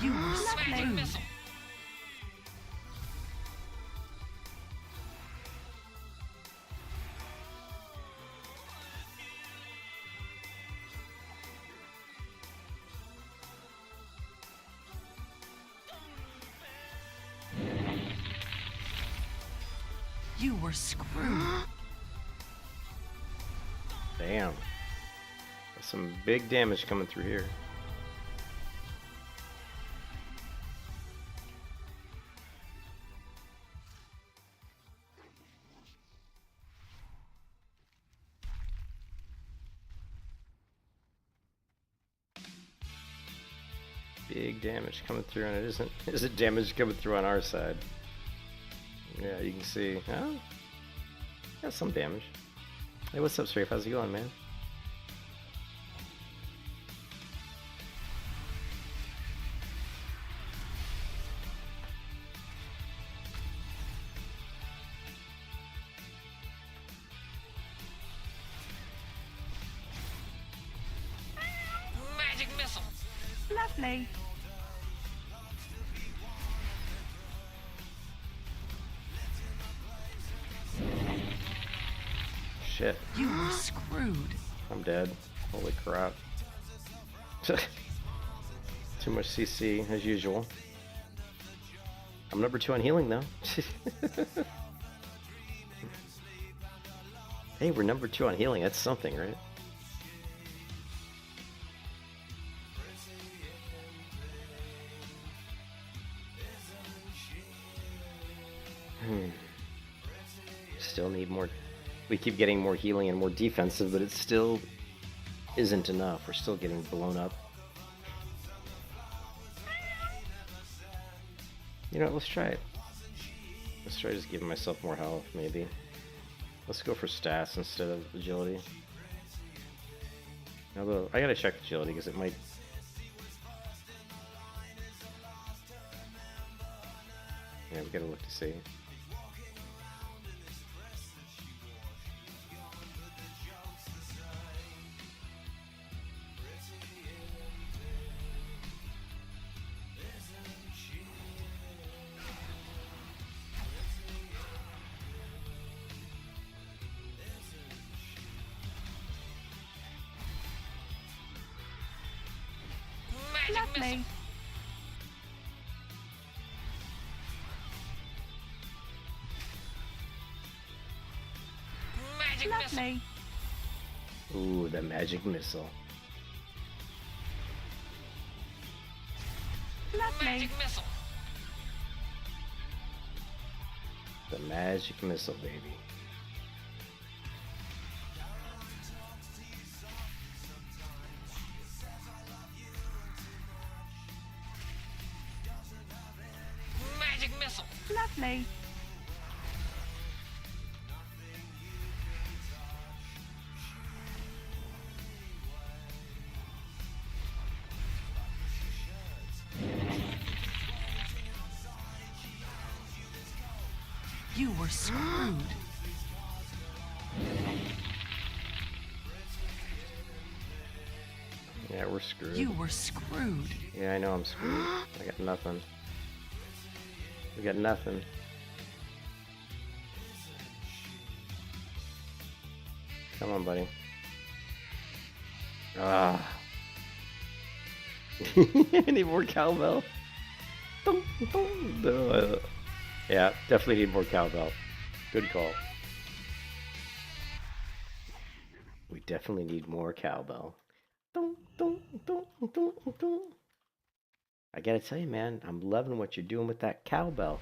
You were screwed. You were screwed. Damn. That's some big damage coming through here. Big damage coming through, and it isn't damage coming through on our side. Yeah, you can see. Oh, got some damage. Hey, what's up, Strafe? How's it going, man? Magic missile. Lovely. Shit. You were screwed. I'm dead. Holy crap. Too much CC as usual. I'm number 2 on healing though. Hey, we're number 2 on healing. That's something, right? Still need more. We keep getting more healing and more defensive, but it still isn't enough. We're still getting blown up. You know what, let's try it. Let's try just giving myself more health, maybe. Let's go for stats instead of agility. Although, I gotta check agility, because it might... Yeah, we gotta look to see. Lovely. Lovely. Ooh, the magic missile. Lovely. The magic missile, baby. Lovely. You were screwed. Yeah, we're screwed. You were screwed. Yeah, I know I'm screwed. I got nothing. We got nothing. Come on, buddy. Ah. I need more cowbell. Yeah, Yeah, definitely need more cowbell. Good call. We definitely need more cowbell. I gotta tell you, man, I'm loving what you're doing with that cowbell.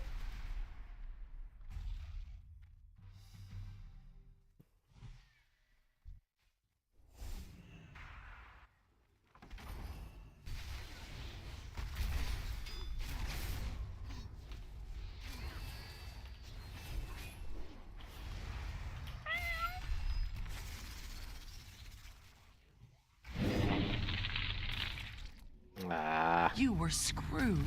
Ah. You were screwed.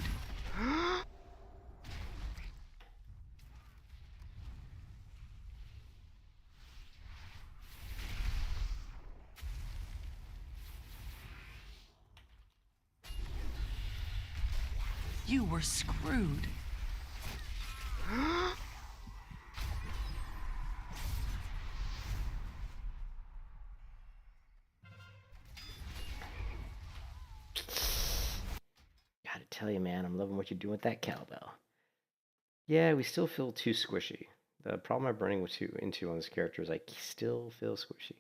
You were screwed. Gotta tell you, man, I'm loving what you're doing with that cowbell. Yeah, we still feel too squishy. The problem I'm running into on this character is I still feel squishy.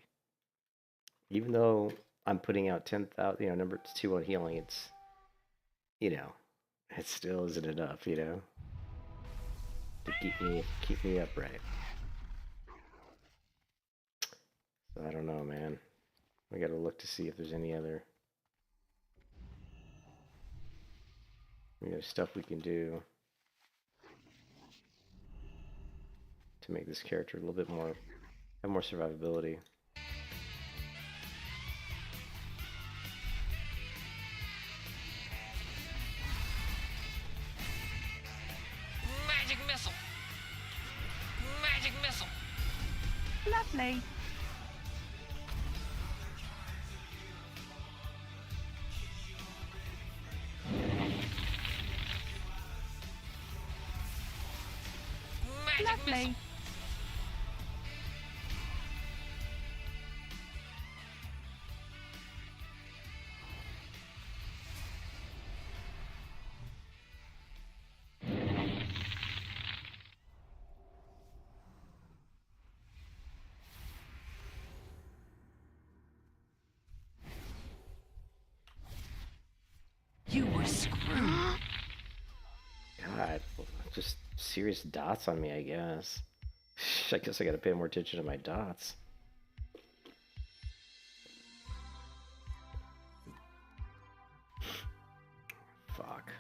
Even though I'm putting out 10,000, number 2 on healing, it's, it still isn't enough, to keep me upright. So I don't know, man. We gotta look to see if there's any other stuff we can do to make this character a little bit more, have more survivability. Magic missile. Magic missile. Lovely. Magic Lovely. missile. You were screwed. God, just serious dots on me, I guess. I guess I gotta pay more attention to my dots. Fuck.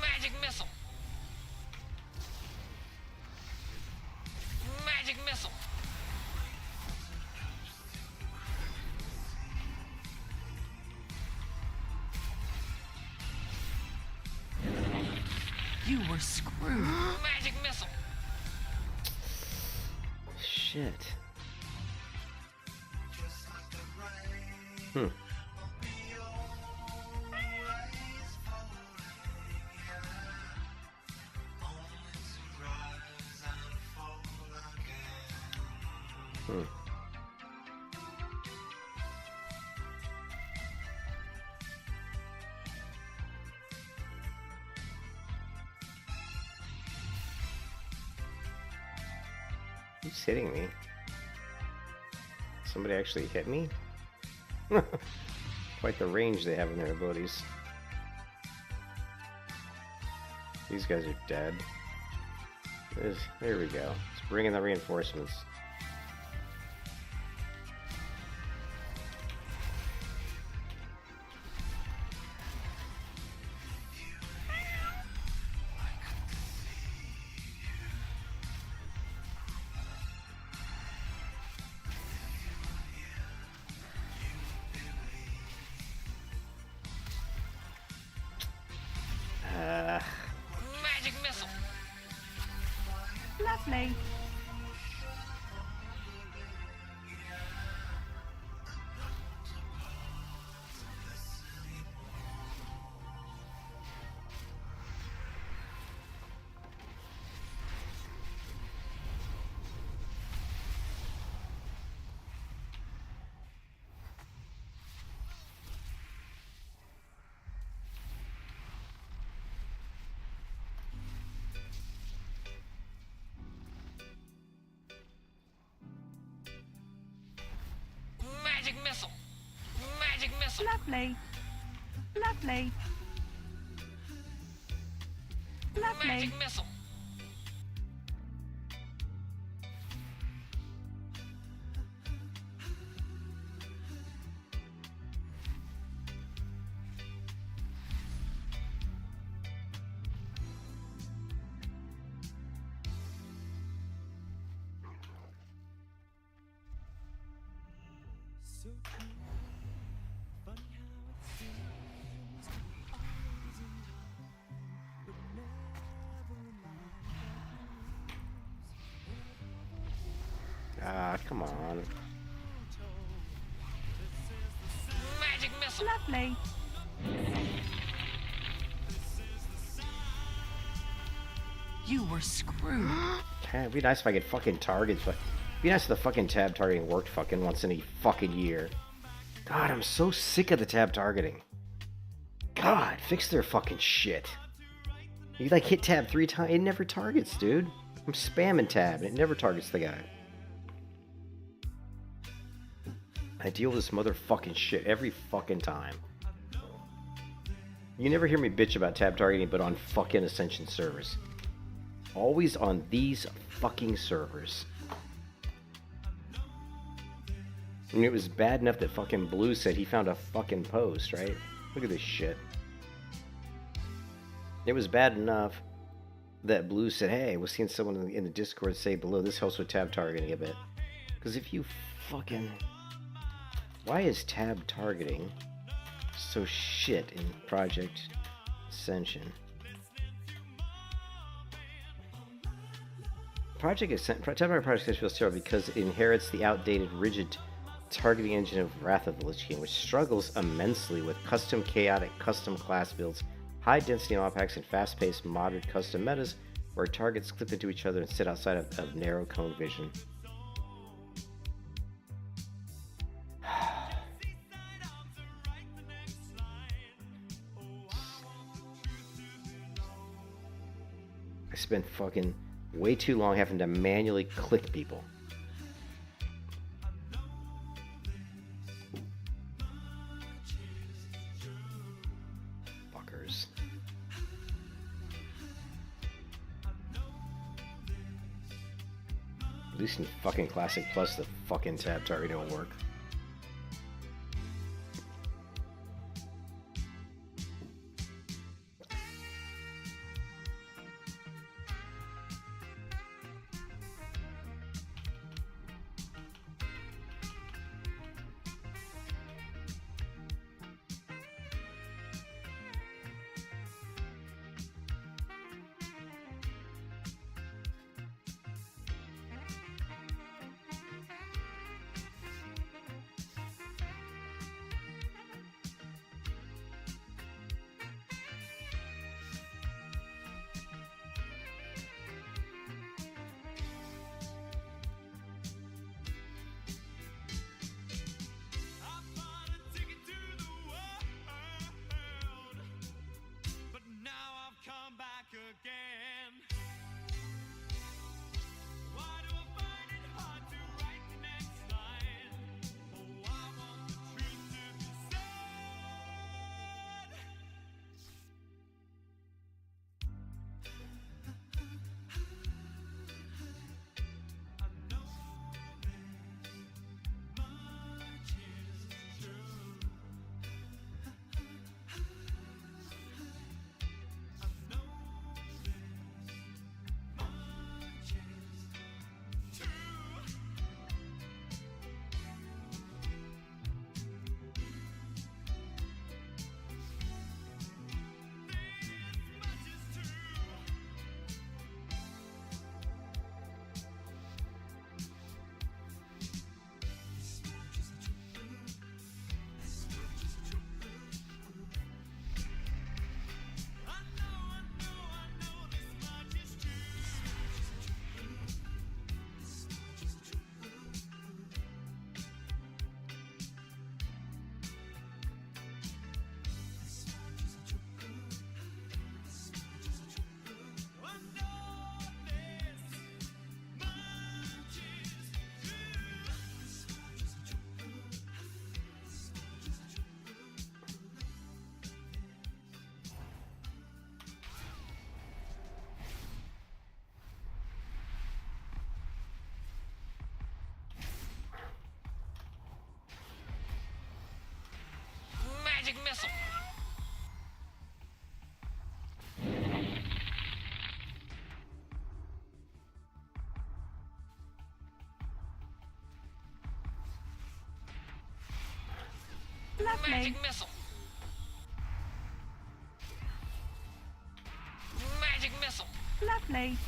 Magic missile. Magic missile. You were screwed. Magic missile. Shit. Hmm. Hmm. Who's hitting me? Somebody actually hit me? Quite the range they have in their abilities. These guys are dead. There we go. Let's bring in the reinforcements. Magic missile. Magic missile. Lovely. Lovely. Lovely. Magic missile. Ah, come on. Magic missile. Lovely. You were screwed. It'd be nice if I could fucking target. It'd be nice if the fucking tab targeting worked fucking once in a fucking year. God, I'm so sick of the tab targeting. God, fix their fucking shit. You like hit tab 3 times, it never targets, dude. I'm spamming tab and it never targets the guy. I deal with this motherfucking shit every fucking time. You never hear me bitch about tab targeting, but on fucking Ascension servers. Always on these fucking servers. I mean, it was bad enough that fucking Blue said he found a fucking post, right? Look at this shit. It was bad enough that Blue said, hey, I was seeing someone in the Discord say below, this helps with tab targeting a bit. Because if you fucking... Why is tab targeting so shit in Project Ascension? Tab targeting Project Ascension feels terrible because it inherits the outdated, rigid targeting engine of Wrath of the Lich King, which struggles immensely with custom chaotic custom class builds, high density on packs, and fast-paced modern custom metas where targets clip into each other and sit outside of narrow cone vision. I spent fucking way too long having to manually click people. Fuckers. At least in fucking Classic Plus, the fucking tab targeting will work. Lovely. Magic missile. Magic missile. Lovely.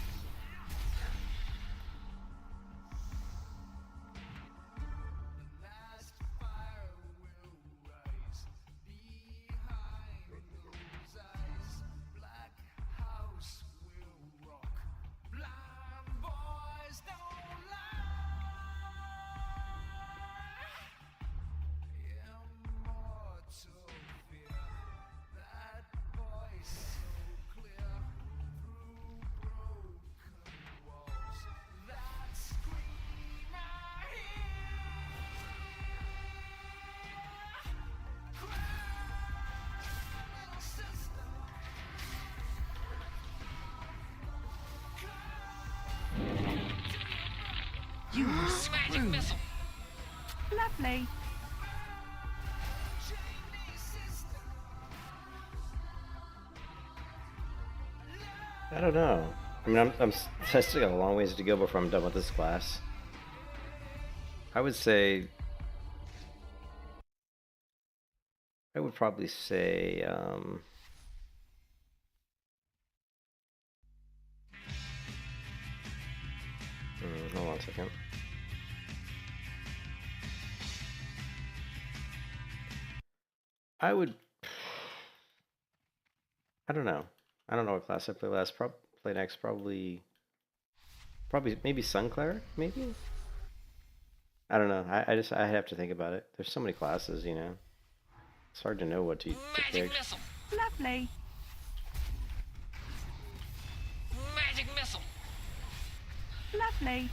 You were Magic screwed. missile. Lovely. I don't know. I mean, I still got a long ways to go before I'm done with this class. I would say, I would probably say, hold on a second. I would, I don't know. I don't know what class I play last. Play next, probably maybe Sun Cleric, maybe? I don't know. I have to think about it. There's so many classes, you know. It's hard to know what to Magic pick. missile. Lovely. Magic missile. Lovely.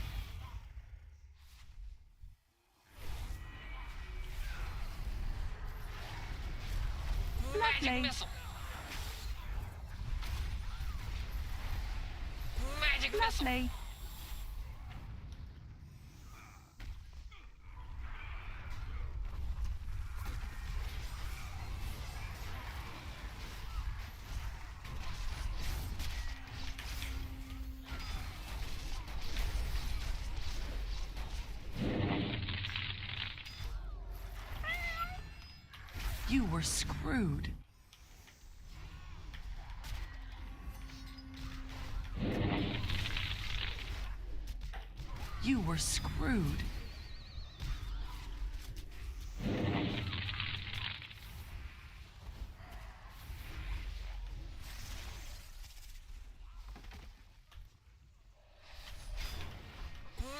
Magic Lovely. missile. Magic missile. Lovely. You were screwed. You were screwed.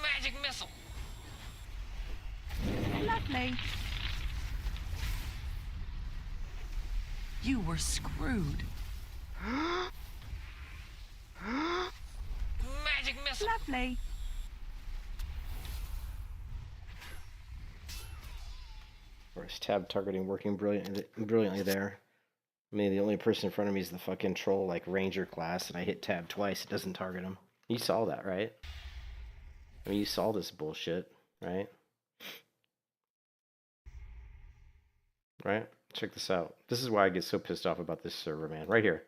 Magic missile. Lovely. You were screwed. Magic missile. Lovely. Or is tab targeting working brilliantly there? I mean, the only person in front of me is the fucking troll, like, ranger class, and I hit tab twice, it doesn't target him. You saw that, right? I mean, you saw this bullshit, right? Right? Check this out. This is why I get so pissed off about this server, man. Right here.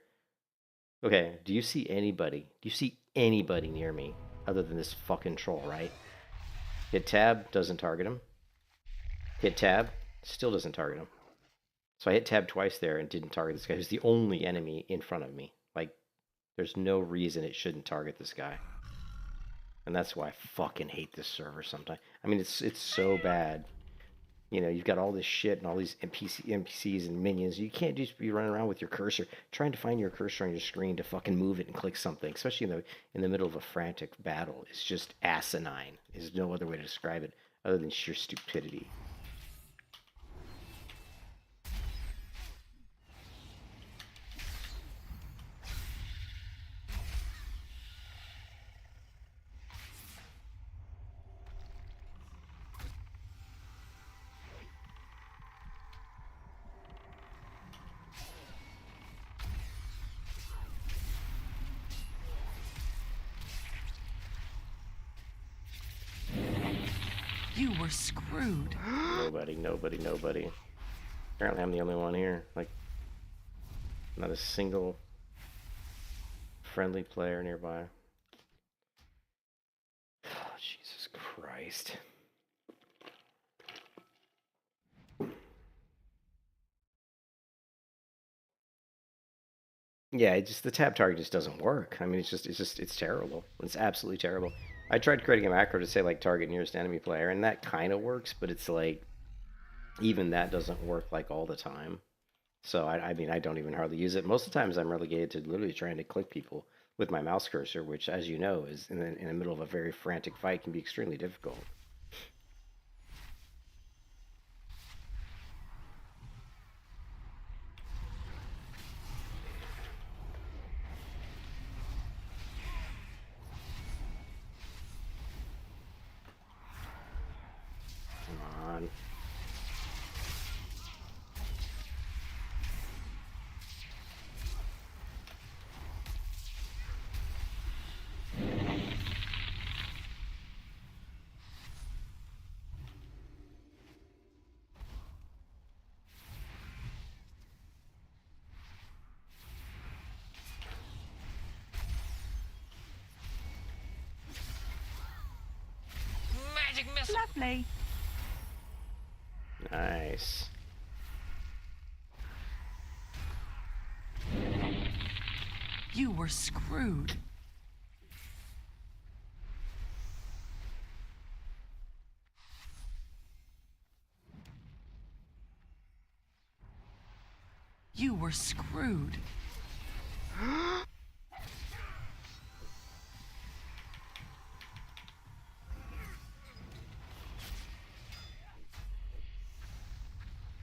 Okay, do you see anybody? Do you see anybody near me other than this fucking troll, right? Hit tab, doesn't target him. Hit tab, still doesn't target him. So I hit tab twice there and didn't target this guy who's the only enemy in front of me. Like, there's no reason it shouldn't target this guy. And that's why I fucking hate this server sometimes. I mean, it's so bad. You know, you've got all this shit and all these NPCs and minions. You can't just be running around with your cursor, trying to find your cursor on your screen to fucking move it and click something, especially in the middle of a frantic battle. It's just asinine. There's no other way to describe it other than sheer stupidity. You were screwed. Nobody. Apparently I'm the only one here. Like, not a single friendly player nearby. Oh, Jesus Christ. Yeah, it just the tab target just doesn't work. I mean, it's terrible. It's absolutely terrible. I tried creating a macro to say like target nearest enemy player, and that kind of works, but it's like even that doesn't work like all the time. So I mean, I don't even hardly use it. Most of the times, I'm relegated to literally trying to click people with my mouse cursor, which, as you know, is in the middle of a very frantic fight can be extremely difficult. Come on. Magic missile. Lovely. Nice. You were screwed. You were screwed.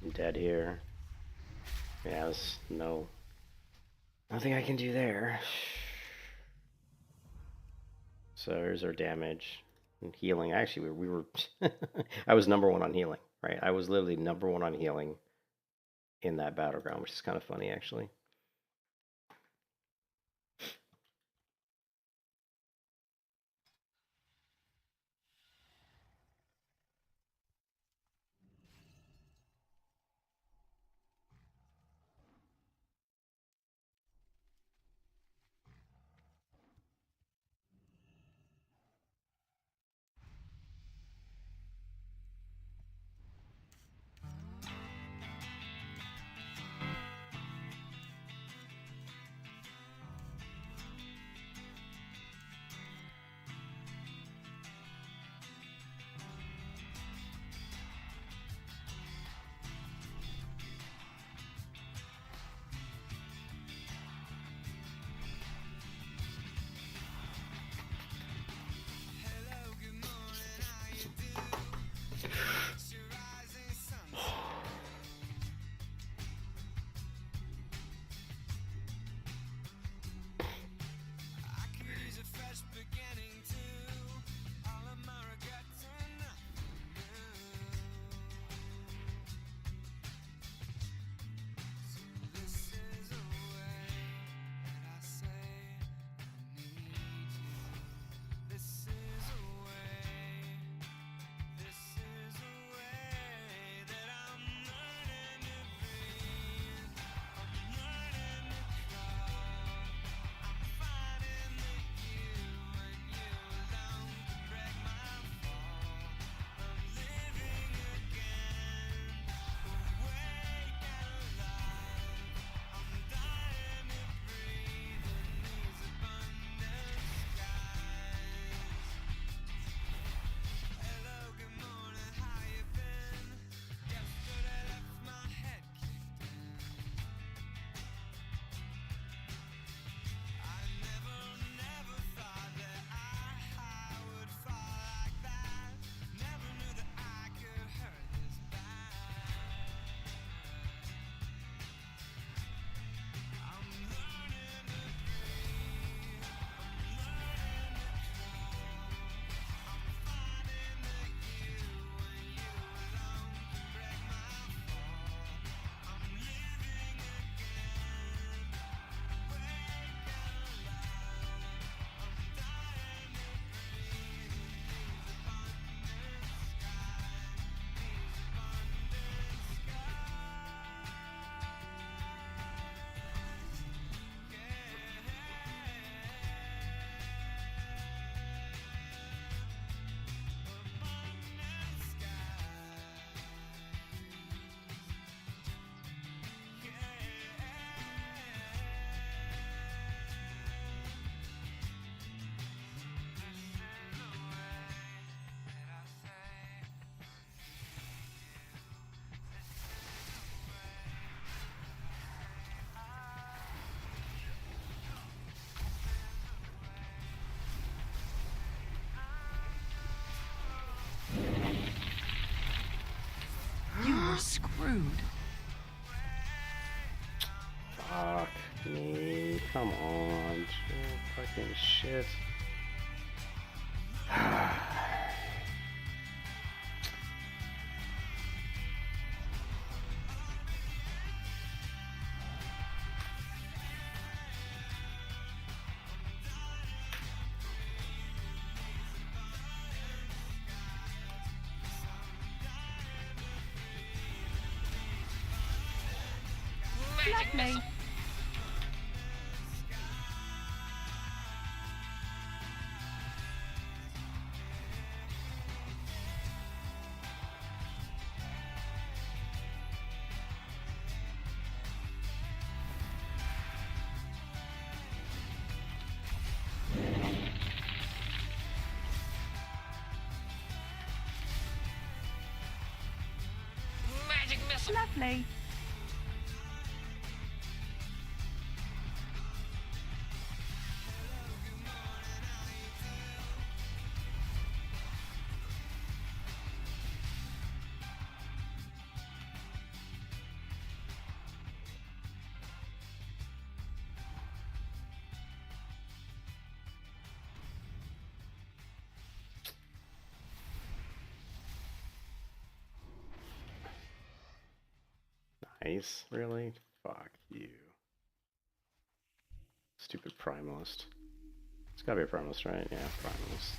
I'm dead here. Yeah, there's nothing I can do there. So here's our damage and healing. Actually, we were I was #1 on healing, right? I was literally #1 on healing in that battleground, which is kind of funny, actually. were screwed. Fuck me. Come on. Fucking shit. Magic Lovely. missile. Magic missile. Lovely. Nice. Really? Fuck you. Stupid Primalist. It's gotta be a Primalist, right? Yeah, Primalist.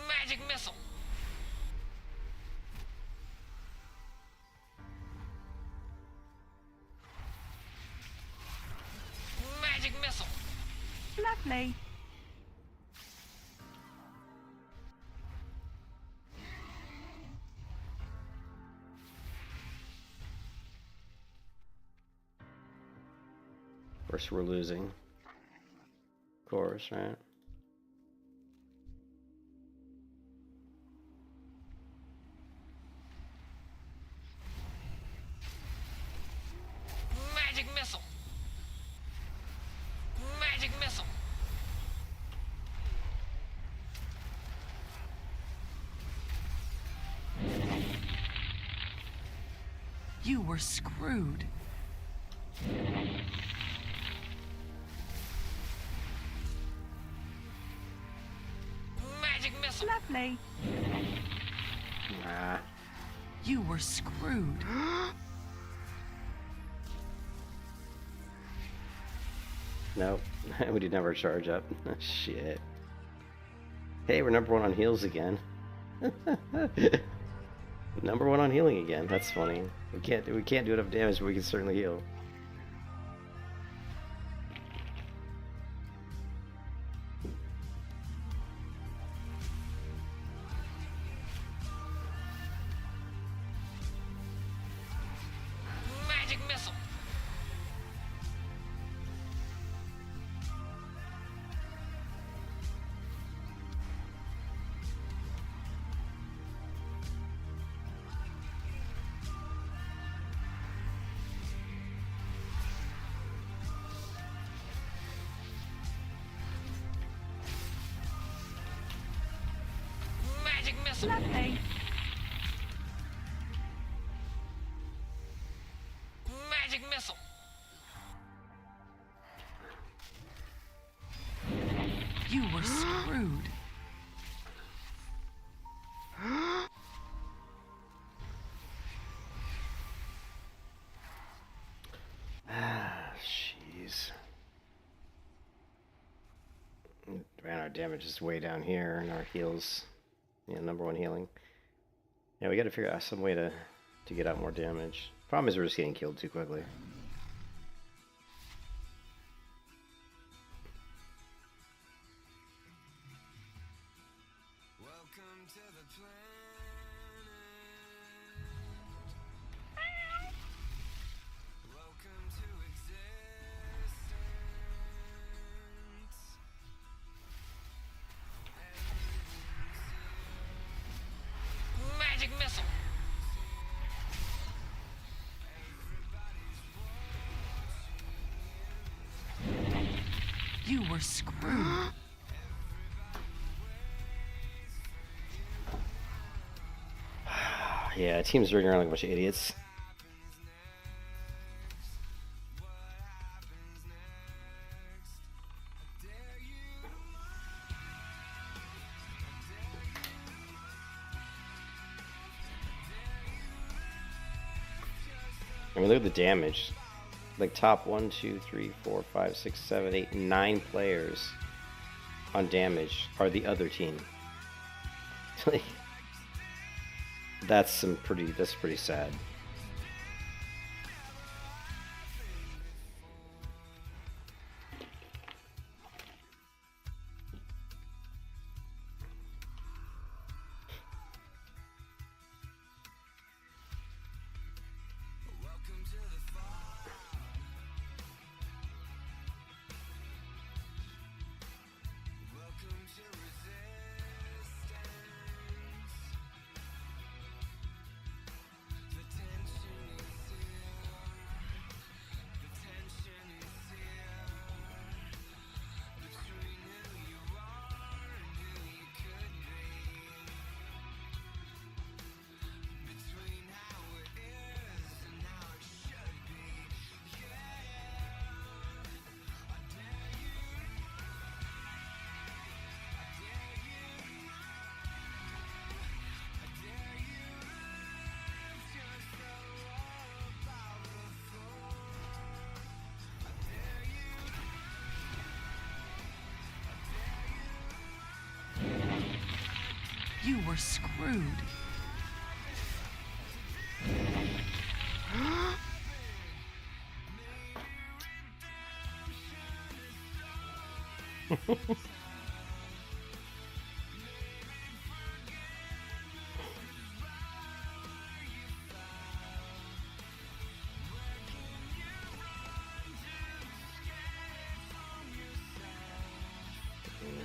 Magic missile. Magic missile. Lovely. Of course, we're losing. Of course, right? Magic missile. Magic missile. You were screwed. Magic missile. Lovely. Nah. You were screwed. Nope. We did never charge up. Shit. Hey, we're number one on heals again. Number one on healing again. That's funny. We can't do enough damage, but we can certainly heal. Magic missile. Magic missile. Lovely. Magic missile. You were screwed. Jeez. Man, our damage is way down here, and our heals, yeah, number one healing. Yeah, we got to figure out some way to get out more damage. Problem is, we're just getting killed too quickly. Welcome to the planet. Welcome to existence. were screwed. Yeah, team's running around like a bunch of idiots. I mean, look at the damage. Like top 1, 2, 3, 4, 5, 6, 7, 8, 9 players on damage are the other team. Like, that's pretty sad. You were screwed.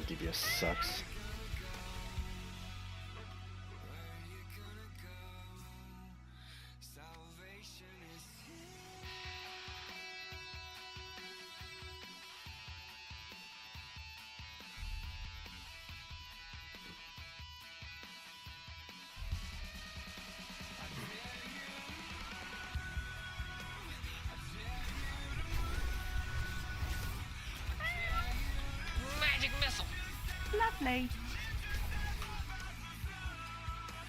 DBS sucks. Magic missile. Lovely.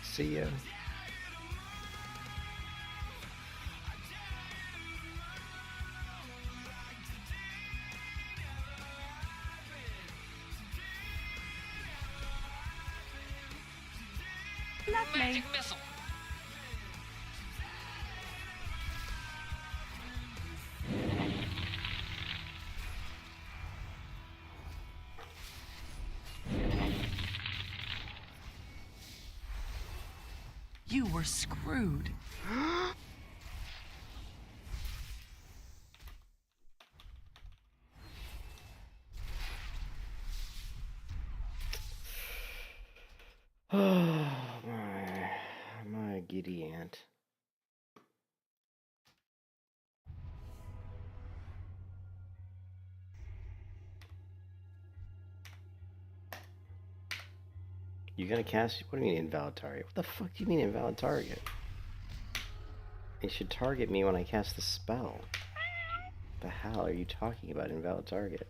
See ya. Lovely. Magic missile. You were screwed. Oh my giddy aunt. You gonna cast? What do you mean invalid target? What the fuck do you mean invalid target? It should target me when I cast the spell. The hell are you talking about, invalid target?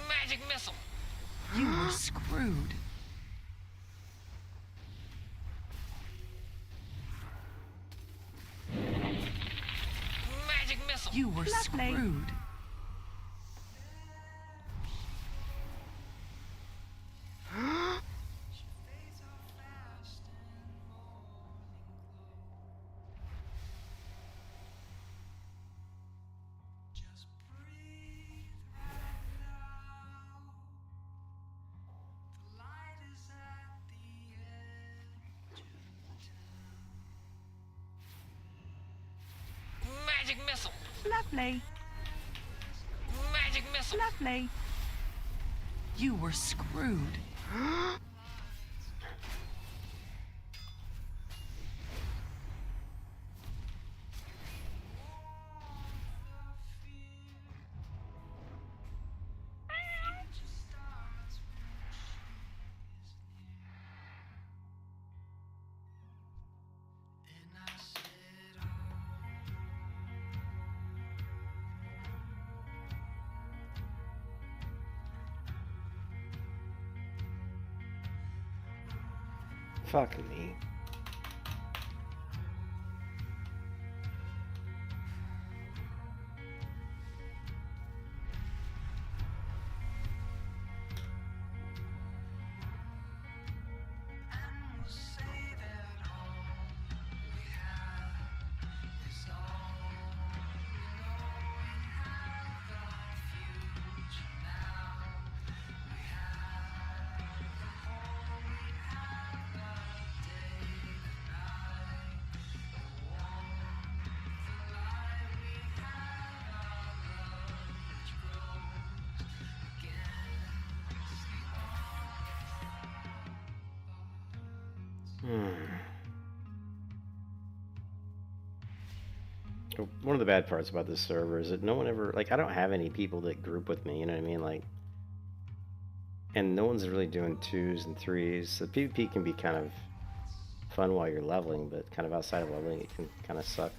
Magic missile. You were screwed. Magic missile. You were Lovely. screwed. Magic missile. Lovely. Magic missile. missile. Lovely. You were screwed. Fuck me. One of the bad parts about this server is that no one ever, like, I don't have any people that group with me, you know what I mean? Like, and no one's really doing 2s and 3s. So PvP can be kind of fun while you're leveling, but kind of outside of leveling, it can kind of suck.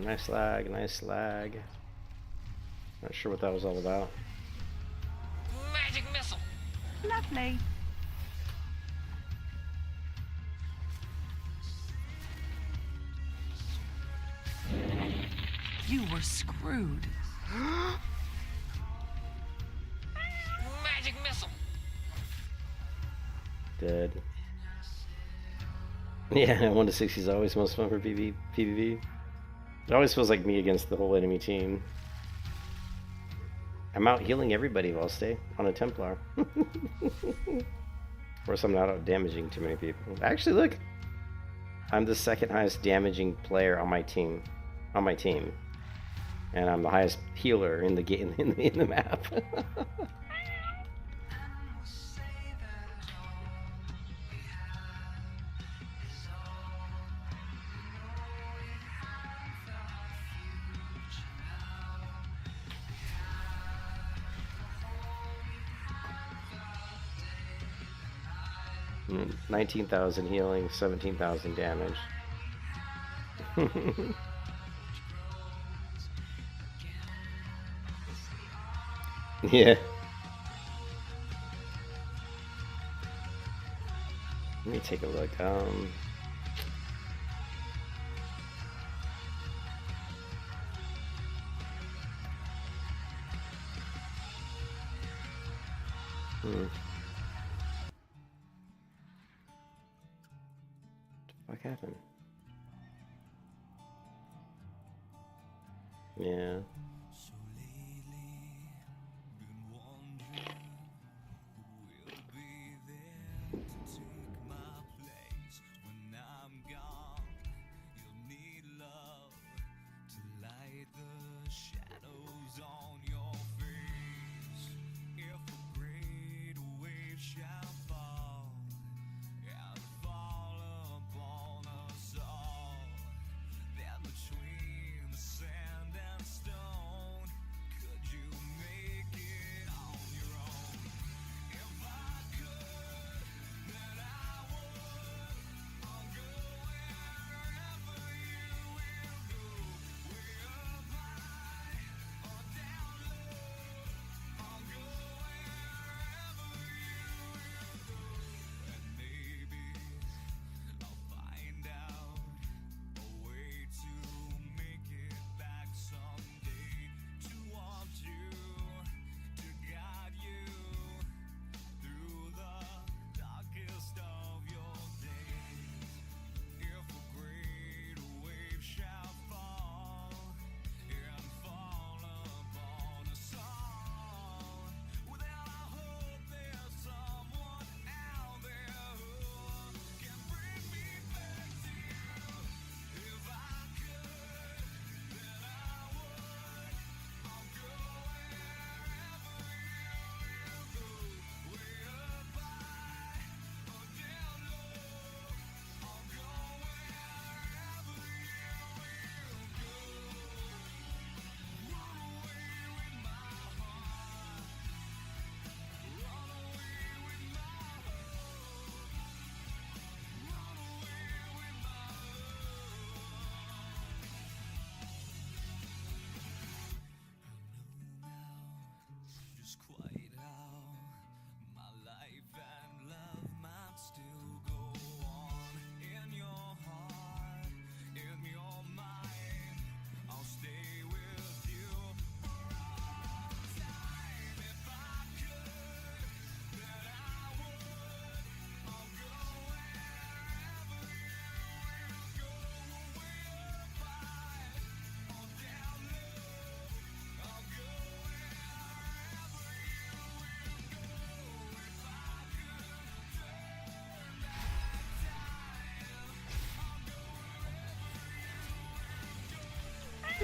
Nice lag, nice lag. Not sure what that was all about. Magic missile. Lovely. You were screwed. Magic missile. Dead. Yeah, 1 to 60 is always most fun for PvP. It always feels like me against the whole enemy team. I'm out healing everybody while I stay on a Templar. Of course, I'm not out damaging too many people. Actually, look! I'm the second highest damaging player on my team. And I'm the highest healer in the game in the map. 19,000 healing, 17,000 damage. Yeah. Let me take a look. What happened? Yeah. Between the sand and stone.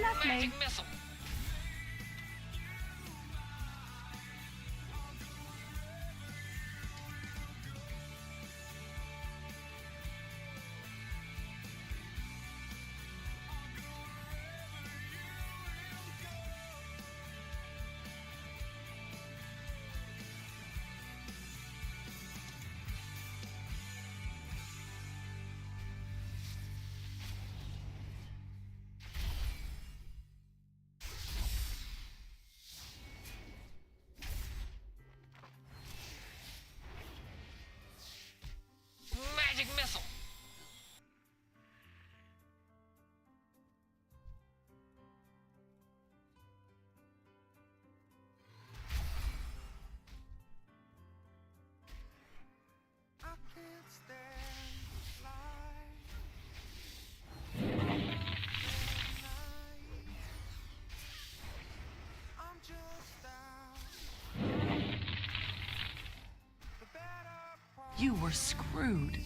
Lovely. Magic missile. Magic missile. I can't stand life. I'm just out. The better part. You were screwed.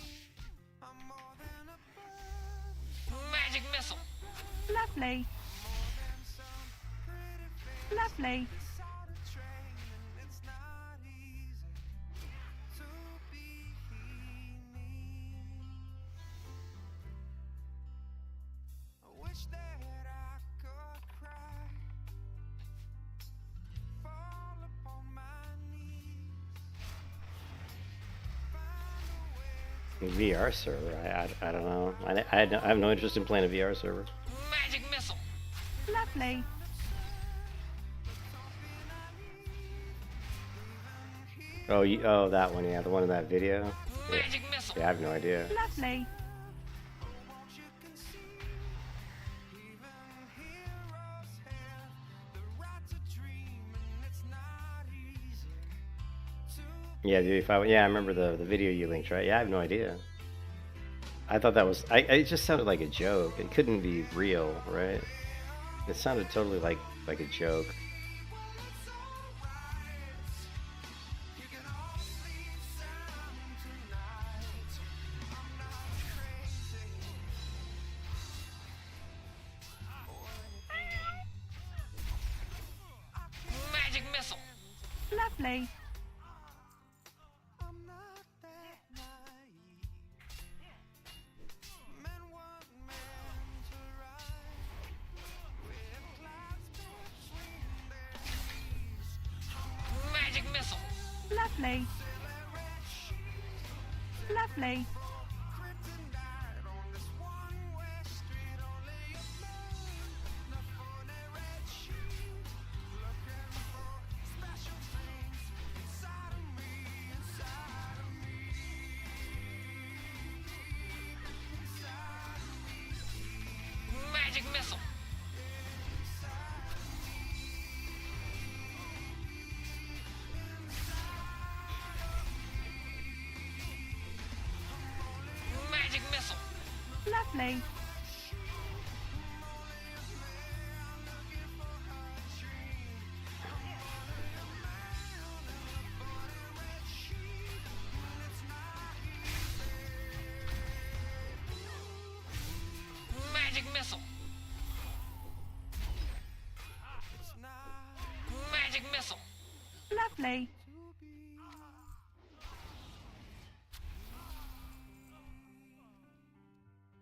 I'm more than a bird. Magic missile. Lovely. More than some pretty face. Lovely. Inside a train, and it's not easy to be me. I wish that I could cry, fall upon my knees, find a way to VR server. I don't know. I have no interest in playing a VR server. Magic missile. Lovely. Oh, oh, that one. Yeah, the one in that video. Yeah, Magic missile. yeah, I have no idea. Lovely. won't you conceive? Even heroes have the right to dream, and it's not easy to Yeah, dude, I remember the video you linked, right? Yeah, I have no idea. I thought that was it just sounded like a joke. It couldn't be real, right? It sounded totally like a joke. you can only sound tonight. I'm not crazy. Magic missile. Lovely. I'm not that naive. Men want men to ride with clouds between their knees. Magic missile. Lovely. Silly red sheets, Lovely. kryptonite on this one-way street. Only a moon, not funny red sheet. Looking for special things inside of me, inside of me, inside of me. Magic missile. Magic missile. Lovely. Magic missile. Magic missile. Lovely.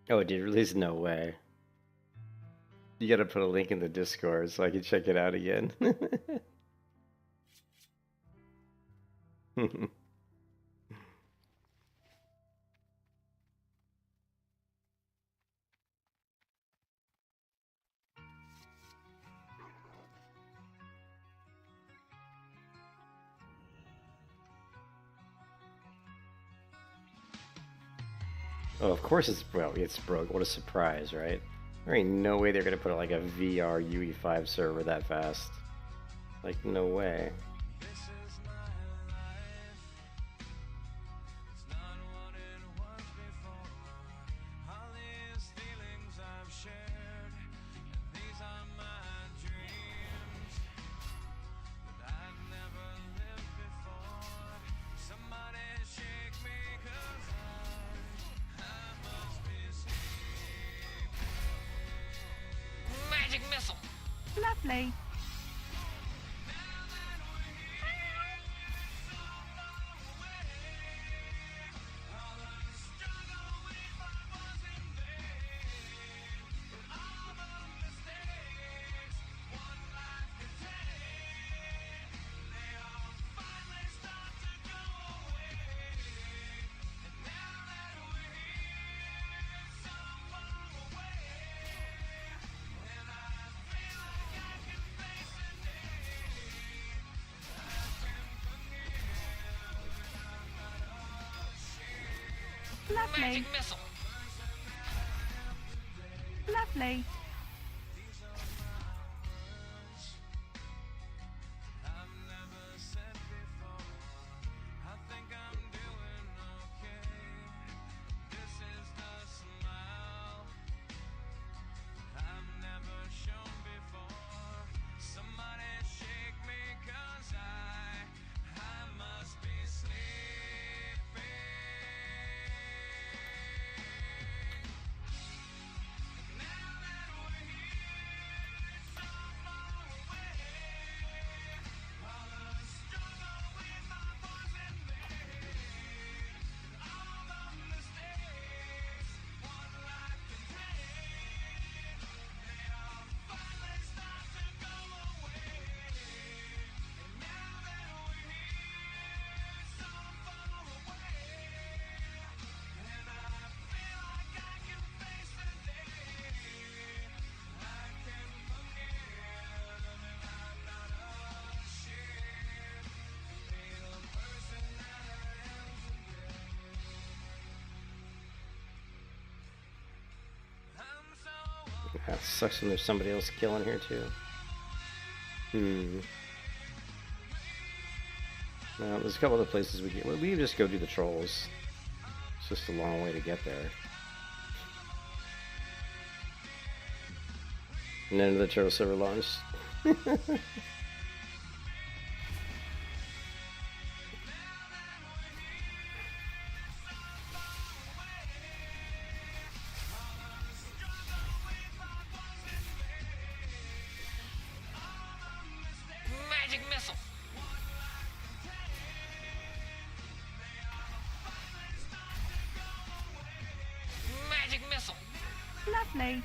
Oh, it did release? No way. You gotta put a link in the Discord so I can check it out again. Oh, of course it's broke. What a surprise, right? There ain't no way they're gonna put like a VR UE5 server that fast. Like, no way. This is my life. It's not what it was before. All these feelings I've shared, and these are my dreams that I've never lived before. Somebody shake me, 'cause I must be sleeping. Magic missile. Lovely. Lovely. Magic missile. Lovely. I've never said before, I think I'm doing okay. This is the smile I've never shown before. Somebody shake me, 'cause I must be sleeping. Now that we're here, it's so far away. All the struggle with my poison vein, all the mistakes one life can take, they all finally start to go away. And now that we're here, so far away, and I feel like I can face the day, I can forgive, and I'm not ashamed to be the person that I am today. I'm so That sucks when there's somebody else killing here too. Now, there's a couple other places we get. We can just go do the trolls. It's just a long way to get there. And then the turtle server launched. Magic missile. Magic missile. Lovely.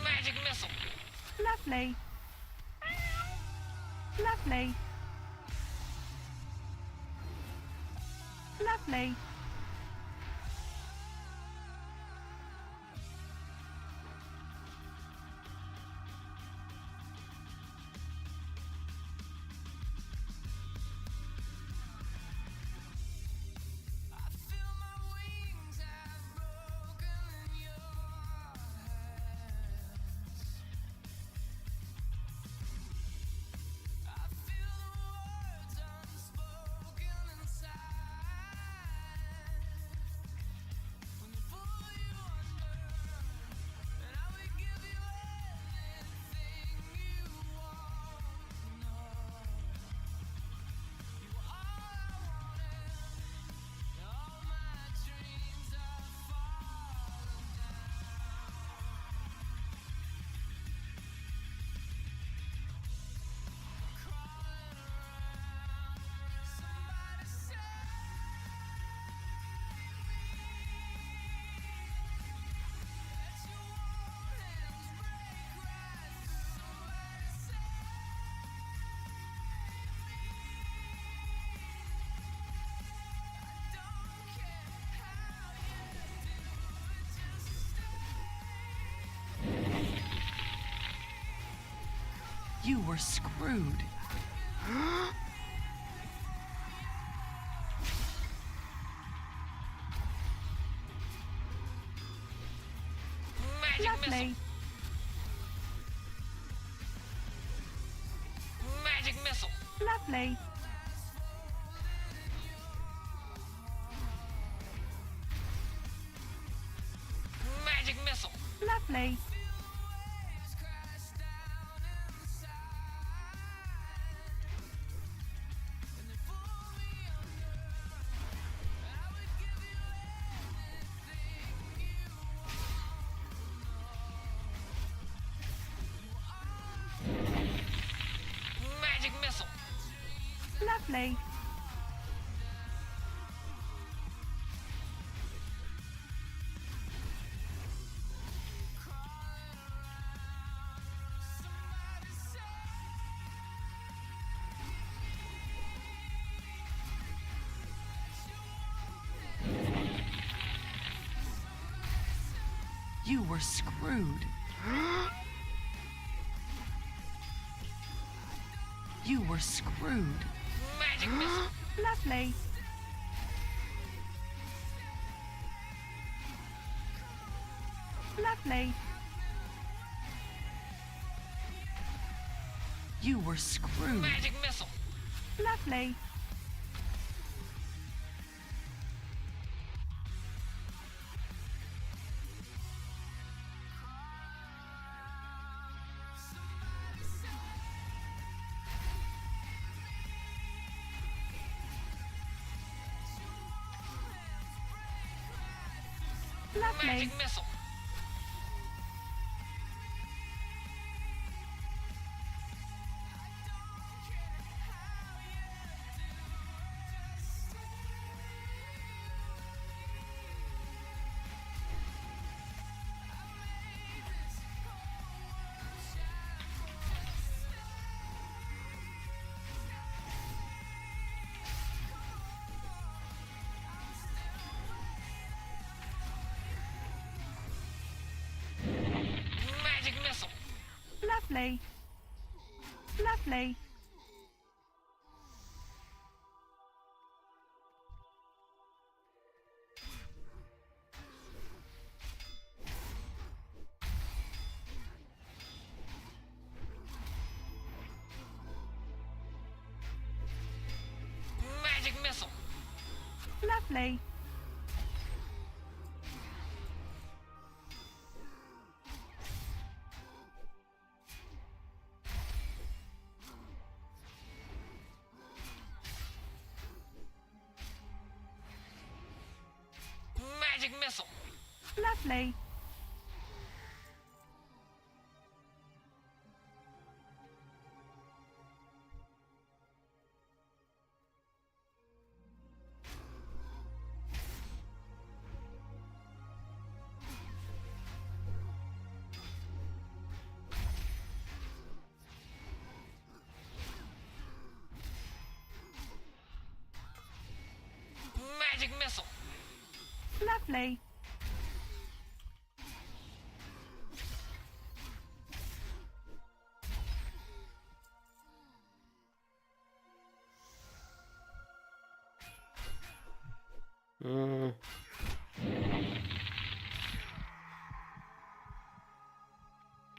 Magic missile. Lovely. Lovely. Lovely. I feel my wings have broken in your hands. I feel the words unspoken inside. When they pull you under, and I would give you anything you want. No, you were all I wanted. All my dreams are falling down, crawling around. Somebody save me. Let your warm hands break right through. Somebody save me. I don't care how you do it, just stay. You were screwed. Lovely. Magic missile. Lovely. Magic missile. Lovely. Magic missile. Lovely. You were screwed. You were screwed. Magic missile. Lovely. Lovely. You were screwed. Magic missile. Lovely. Lovely. Magic missile. Magic missile. Lovely. Lovely. Magic missile. Lovely. Magic missile. Lovely. Magic missile. Lovely.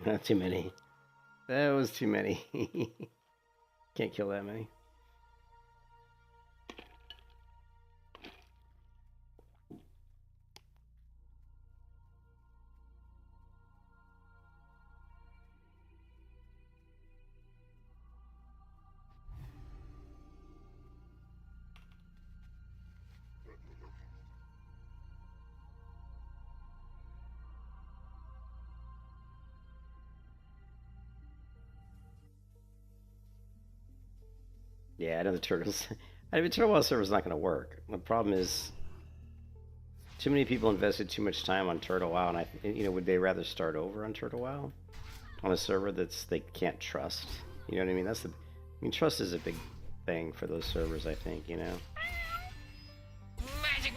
Not too many. That was too many. Can't kill that many. Yeah, I know the turtles. I mean, Turtle Wow server is not going to work. The problem is, too many people invested too much time on Turtle Wow, and would they rather start over on Turtle Wow, on a server they can't trust? You know what I mean? Trust is a big thing for those servers. I think. Magic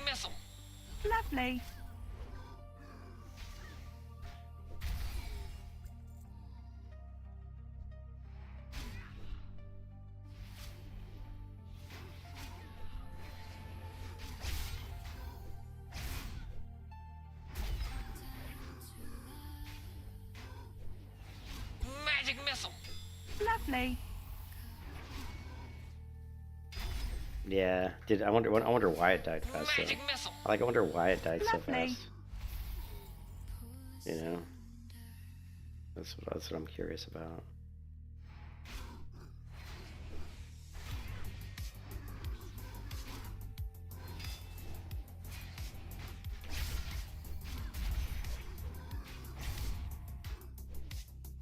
missile. Lovely. Lovely. Yeah. I wonder why it died fast though. Magic missile. I wonder why it died so Lovely. fast. You know? That's what I'm curious about.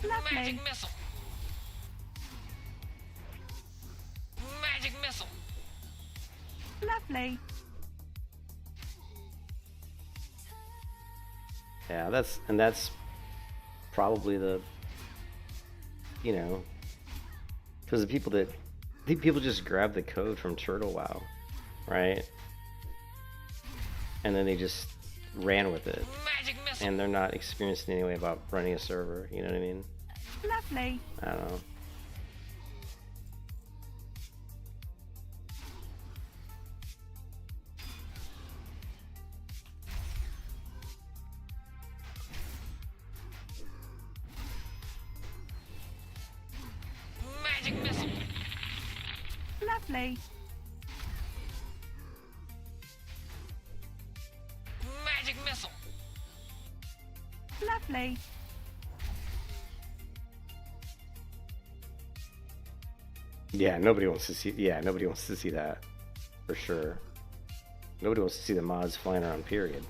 Lovely. Magic missile. Magic missile. Lovely. Yeah, that's probably the, you know, because the people just grab the code from Turtle WoW, right? And then they just ran with it, Magic missile. and they're not experienced in any way about running a server. You know what I mean? Lovely. I don't know. Magic missile. Lovely. Magic missile. Lovely. Yeah, nobody wants to see. Yeah, nobody wants to see that, for sure. Nobody wants to see the mods flying around. Period.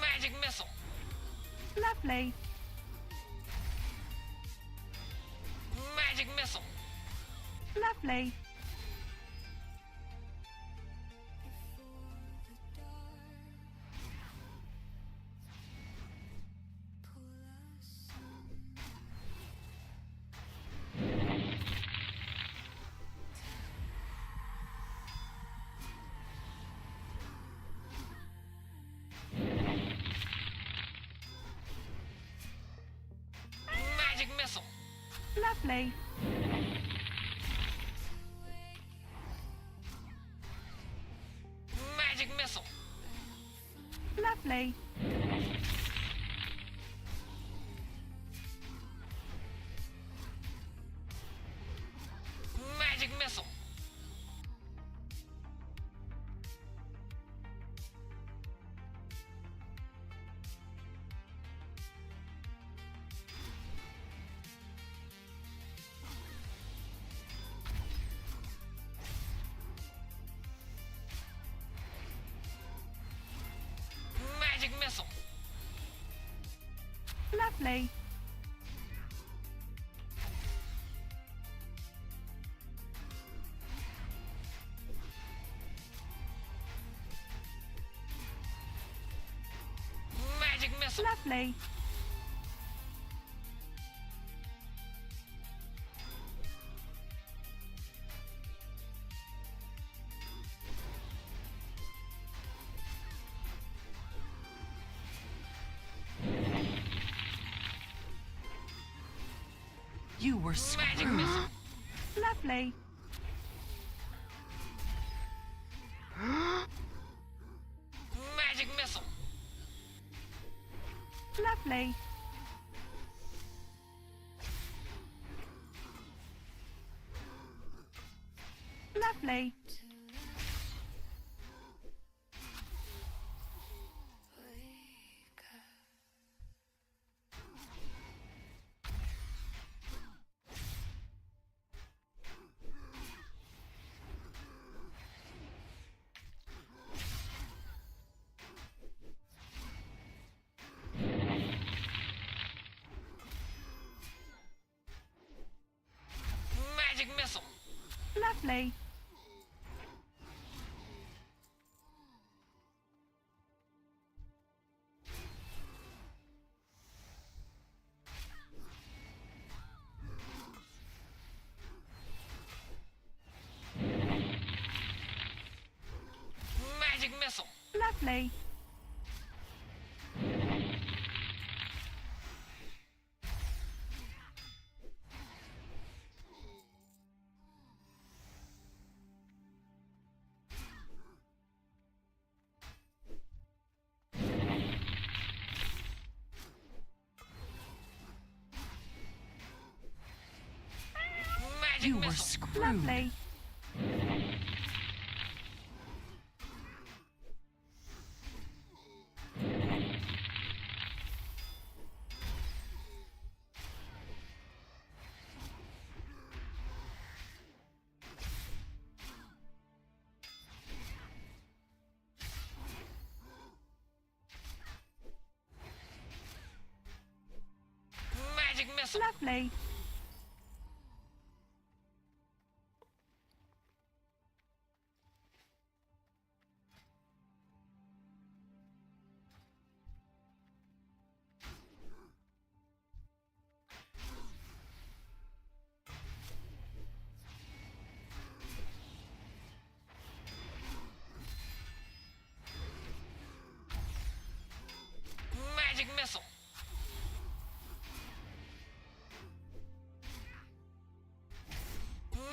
Magic missile. Lovely. Magic missile. Lovely. Magic missile. Lovely. Magic missile. Lovely. Magic missile. Magic missile. Lovely. Magic missile. Lovely. You were Magic screwed. missile. Lovely. Magic missile. Lovely. Lovely. Magic missile. Lovely. Magic missile. Lovely. Magic You were missile. screwed. Lovely. Magic missile. Lovely. Magic missile.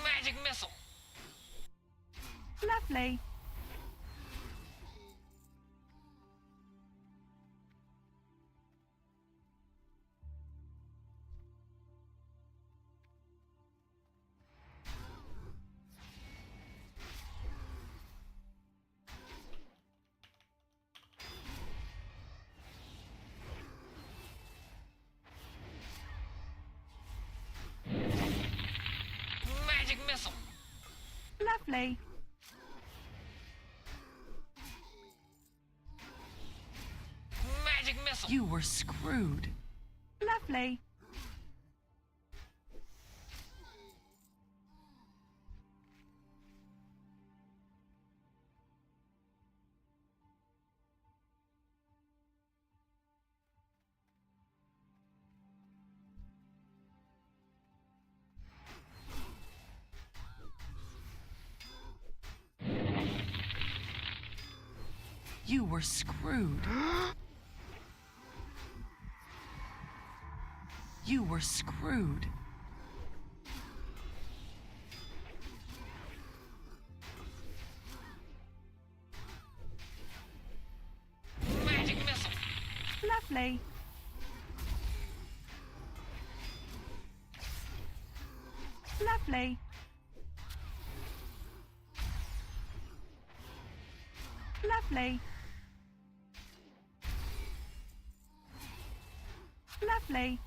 Magic missile. Lovely. Magic missile. Lovely. Magic missile. You were screwed. Lovely. You were screwed. You were screwed. Magic missile. Lovely. Lovely. Lovely. Lovely.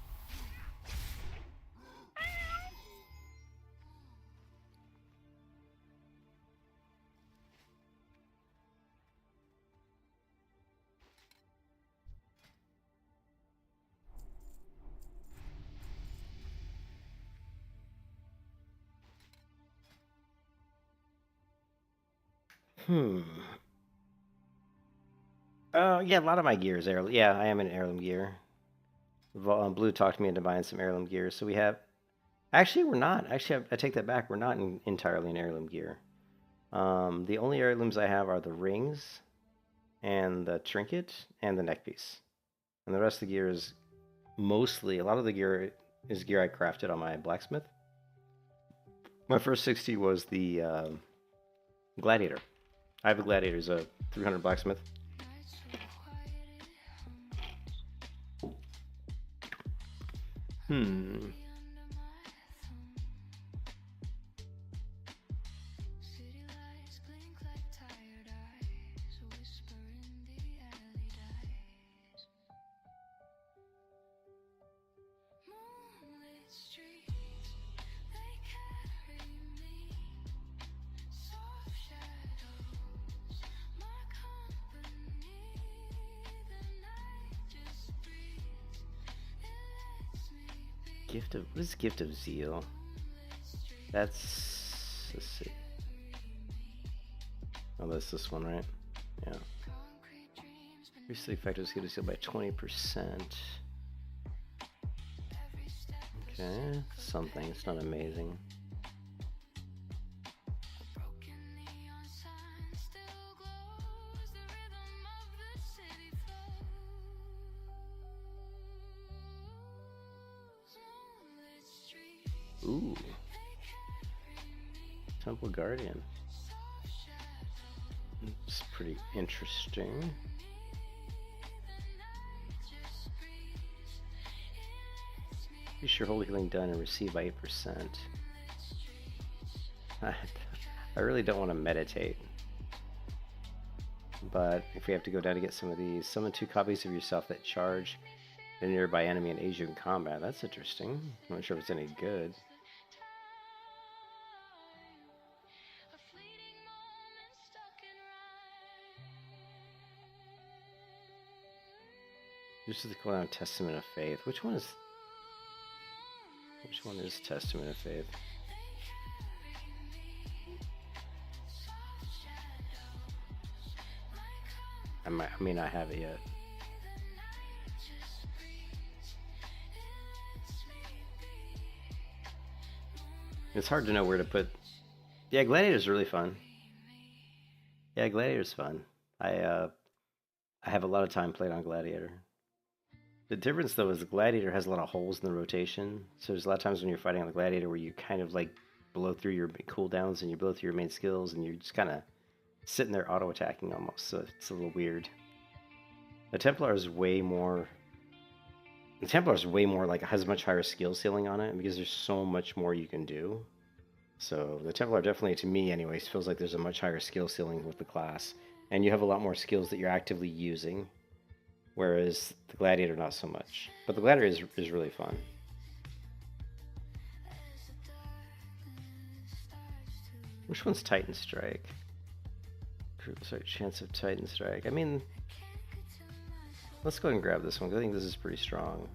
Yeah, a lot of my gear is heirloom. Yeah, I am in heirloom gear. Blue talked me into buying some heirloom gear. So we have... Actually, we're not. Actually, I take that back. We're not entirely in heirloom gear. The only heirlooms I have are the rings and the trinket and the neck piece. And the rest of the gear is mostly... A lot of the gear is gear I crafted on my blacksmith. My first 60 was the gladiator. I have a gladiator. It's a 300 blacksmith. What is Gift of Zeal? Let's see. Oh, that's this one, right? Yeah. Increase the effect of Gift of Zeal by 20%. Okay, something. It's not amazing. Ooh. Temple Guardian. It's pretty interesting. Be sure holy healing done and received by 8%. I really don't want to meditate. But if we have to go down to get some of these, summon 2 copies of yourself that charge a nearby enemy and aid you in combat. That's interesting. I'm not sure if it's any good. This is the cooldown Testament of Faith. Which one is Testament of Faith? I may not have it yet. It's hard to know where to put. Yeah, Gladiator's really fun. Yeah, Gladiator's fun. I have a lot of time played on Gladiator. The difference though is the Gladiator has a lot of holes in the rotation. So there's a lot of times when you're fighting on the Gladiator where you kind of like blow through your cooldowns and you blow through your main skills and you're just kind of sitting there auto attacking almost. So it's a little weird. The Templar is way more. The Templar is way more like has a much higher skill ceiling on it because there's so much more you can do. So the Templar definitely, to me anyways, feels like there's a much higher skill ceiling with the class. And you have a lot more skills that you're actively using. Whereas the Gladiator, not so much. But the Gladiator is really fun. Which one's Titan Strike? Sorry, chance of Titan Strike. I mean, let's go ahead and grab this one. I think this is pretty strong.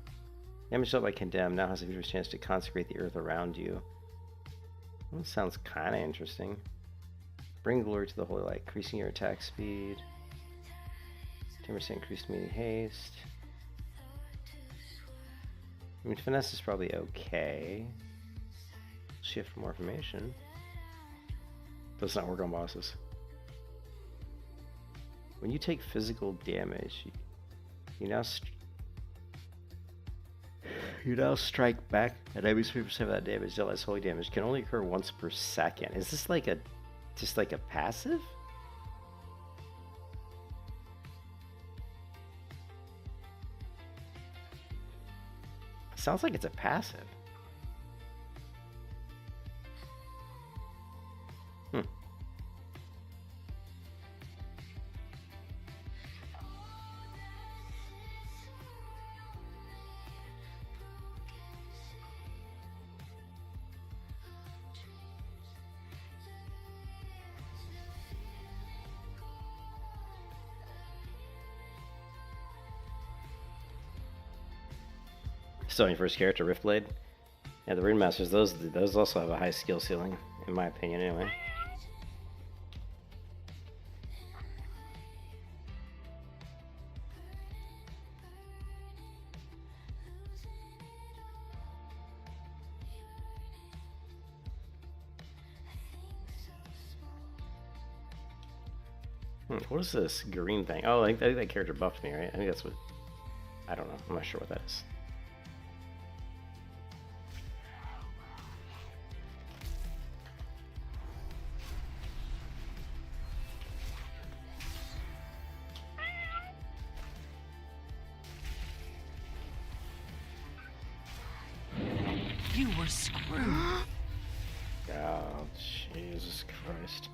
Damage dealt by Condemn now has a future chance to consecrate the earth around you. Well, that sounds kind of interesting. Bring glory to the holy light, increasing your attack speed. 10% increased melee haste. I mean, finesse is probably okay. Shift more information. Does not work on bosses. When you take physical damage, you now strike back at every 3% of that damage dealt as holy damage. Can only occur once per second. Is this like just like a passive? Sounds like it's a passive. Still on your first character, Riftblade. Yeah, the Rune Masters, those also have a high skill ceiling, in my opinion, anyway. What is this green thing? Oh, I think that character buffed me, right? I think that's what. I don't know. I'm not sure what that is. You were screwed. Oh, Jesus Christ.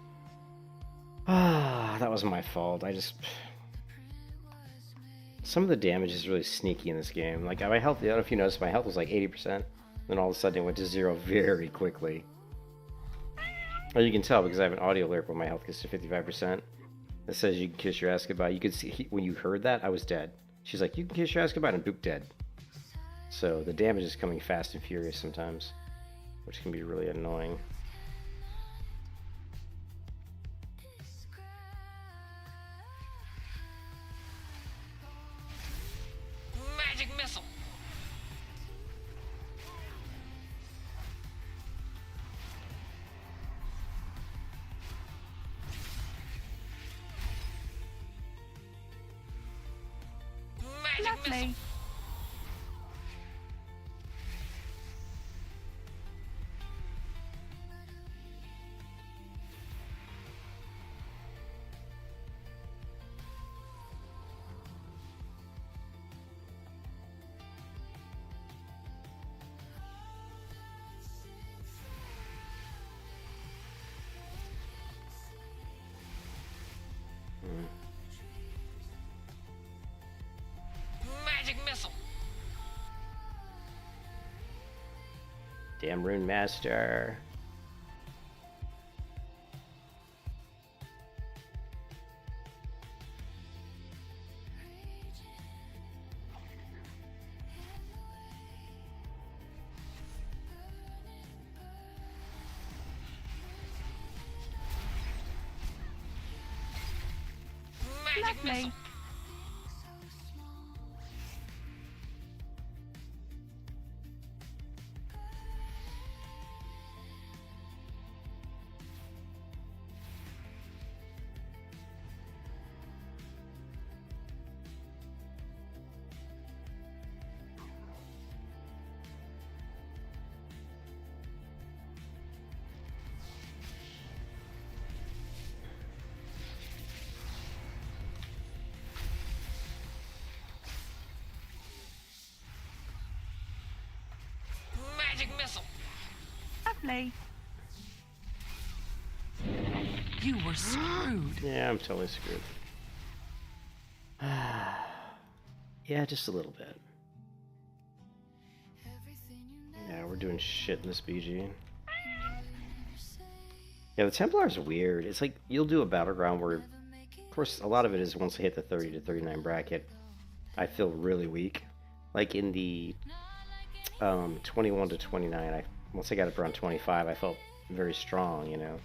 Ah, that was my fault. Some of the damage is really sneaky in this game. Like, my health, I don't know if you noticed, my health was like 80%. Then all of a sudden it went to 0 very quickly. Or you can tell because I have an audio alert when my health gets to 55%. It says you can kiss your ass goodbye. You could see, when you heard that, I was dead. She's like, you can kiss your ass goodbye, and I'm boop dead. So the damage is coming fast and furious sometimes, which can be really annoying. Magic missile. Magic missile. Lovely. Damn Rune Master. Magic Lovely. missile. Magic missile. Lovely. You were screwed. Yeah, I'm totally screwed. Yeah, just a little bit. Yeah, we're doing shit in this BG. Yeah, the Templar is weird. It's like you'll do a battleground where, of course, a lot of it is once I hit the 30 to 39 bracket, I feel really weak. Like in the 21 to 29, once I got up around 25, I felt very strong, you know.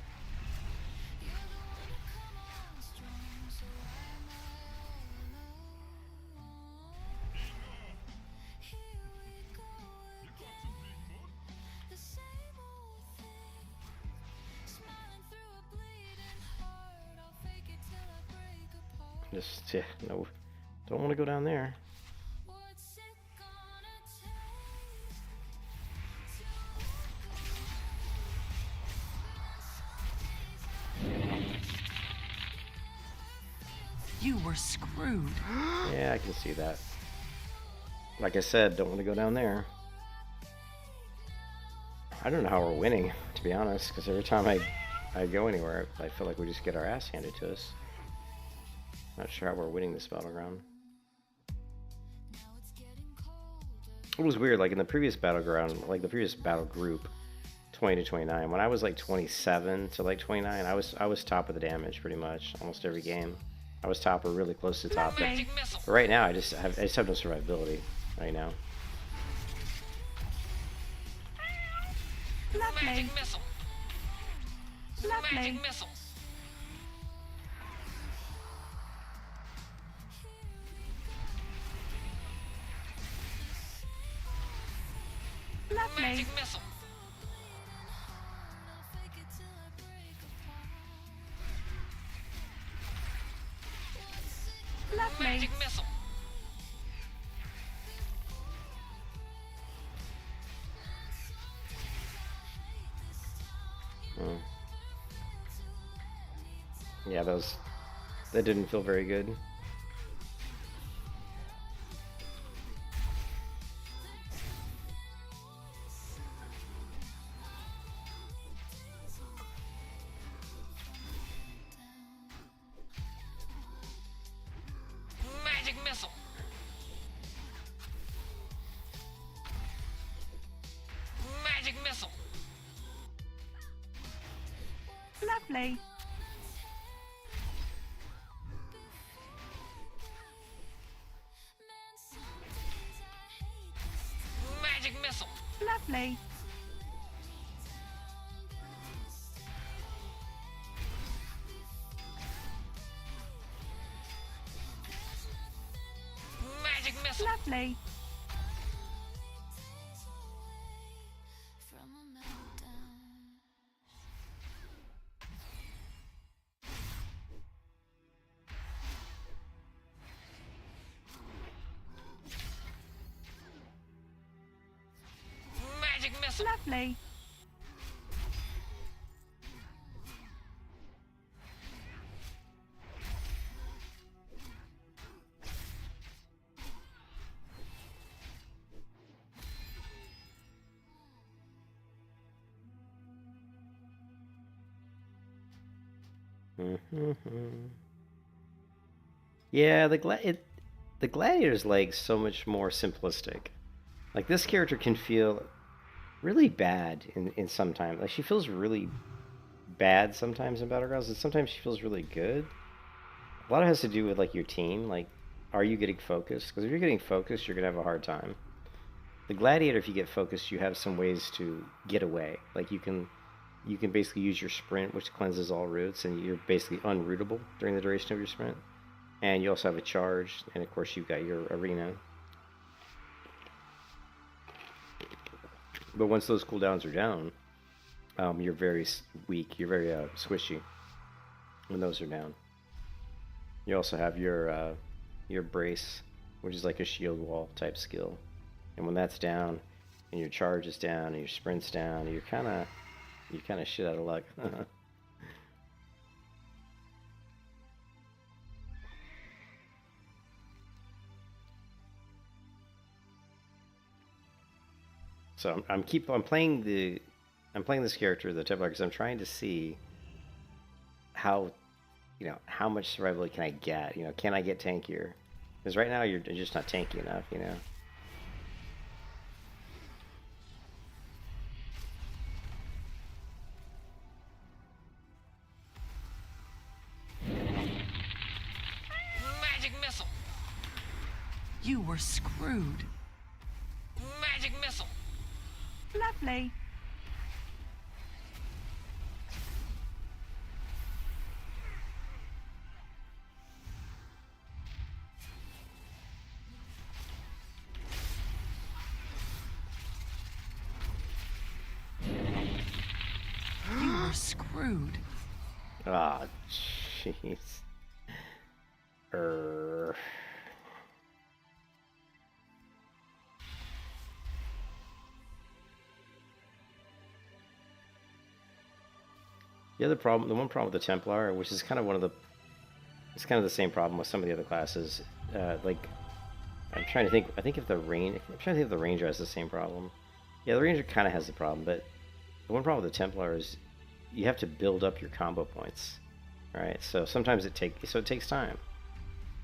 Just, yeah, no, don't want to go down there. You were screwed. Yeah, I can see that. Like I said, don't want to go down there. I don't know how we're winning, to be honest, because every time I go anywhere, I feel like we just get our ass handed to us. Not sure how we're winning this battleground. It was weird, like in the previous battleground, like the previous battle group, 20 to 29, when I was like 27 to like 29, I was top of the damage pretty much, almost every game. I was top or really close to top. But Magic missile. right now, I just have no survivability right now. Lovely. Magic missile. Lovely. Magic missile. Lovely. Magic missile. Lovely. Magic missile. Hmm. Yeah, that didn't feel very good. Magic missile. Magic missile. Lovely. Magic missile. Lovely. Magic missile. Lovely. Magic missile. Lovely. Yeah, the gladiator's like so much more simplistic. Like this character can feel really bad in sometimes. Like she feels really bad sometimes in Battlegrounds, and sometimes she feels really good. A lot of it has to do with like your team. Like, are you getting focused? Because if you're getting focused, you're gonna have a hard time. The Gladiator, if you get focused, you have some ways to get away. Like you can basically use your sprint, which cleanses all routes, and you're basically unrootable during the duration of your sprint. And you also have a charge, and of course you've got your arena. But once those cooldowns are down, you're very weak. You're very squishy when those are down. You also have your brace, which is like a shield wall type skill. And when that's down, and your charge is down, and your sprint's down, you're kind of shit out of luck. So I'm playing this character, the Templar, because I'm trying to see how much survivability can I get? Can I get tankier? Because right now you're just not tanky enough, Magic missile. You were screwed. Magic missile. Lovely. You were screwed. Ah, jeez. The one problem with the Templar, which is kind of it's kind of the same problem with some of the other classes. Like, I'm trying to think. I'm trying to think if the Ranger has the same problem. Yeah, the Ranger kind of has the problem, but the one problem with the Templar is you have to build up your combo points, right? So sometimes it takes time.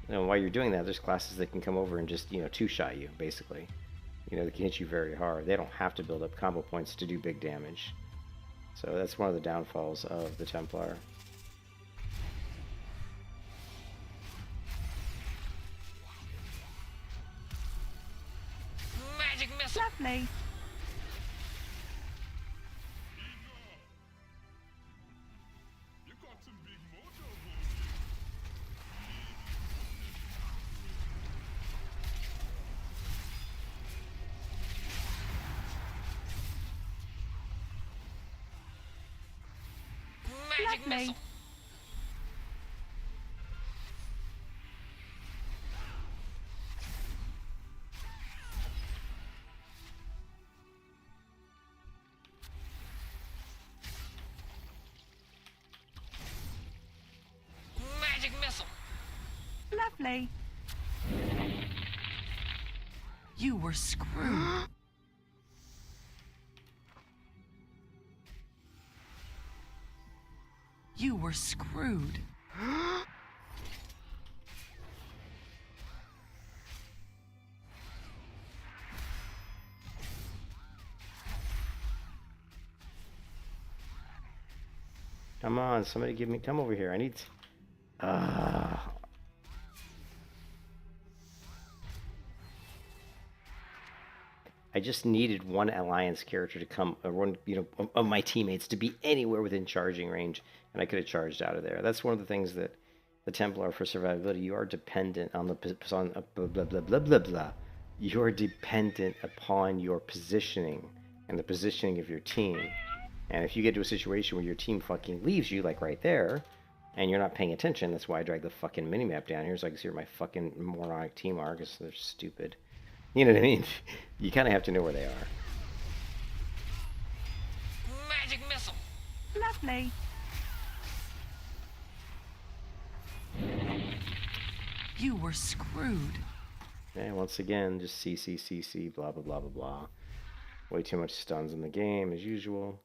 While you're doing that, there's classes that can come over and just two-shot you, basically. They can hit you very hard. They don't have to build up combo points to do big damage. So that's one of the downfalls of the Templar. Magic missile. Lovely. Magic Lovely. missile. Magic missile. Lovely. You were screwed. You were screwed. Come on, somebody come over here. I need... I just needed one Alliance character to come, or one, of my teammates to be anywhere within charging range, and I could have charged out of there. That's one of the things that the Templar, for survivability, you are dependent on blah blah blah blah blah blah. You are dependent upon your positioning and the positioning of your team. And if you get to a situation where your team fucking leaves you, like right there, and you're not paying attention, that's why I dragged the fucking minimap down here so I can see where my fucking moronic team are, because they're stupid. You know what I mean? You kind of have to know where they are. Magic missile. Lovely. You were screwed. And once again, just CC, blah, blah, blah, blah, blah. Way too much stuns in the game, as usual.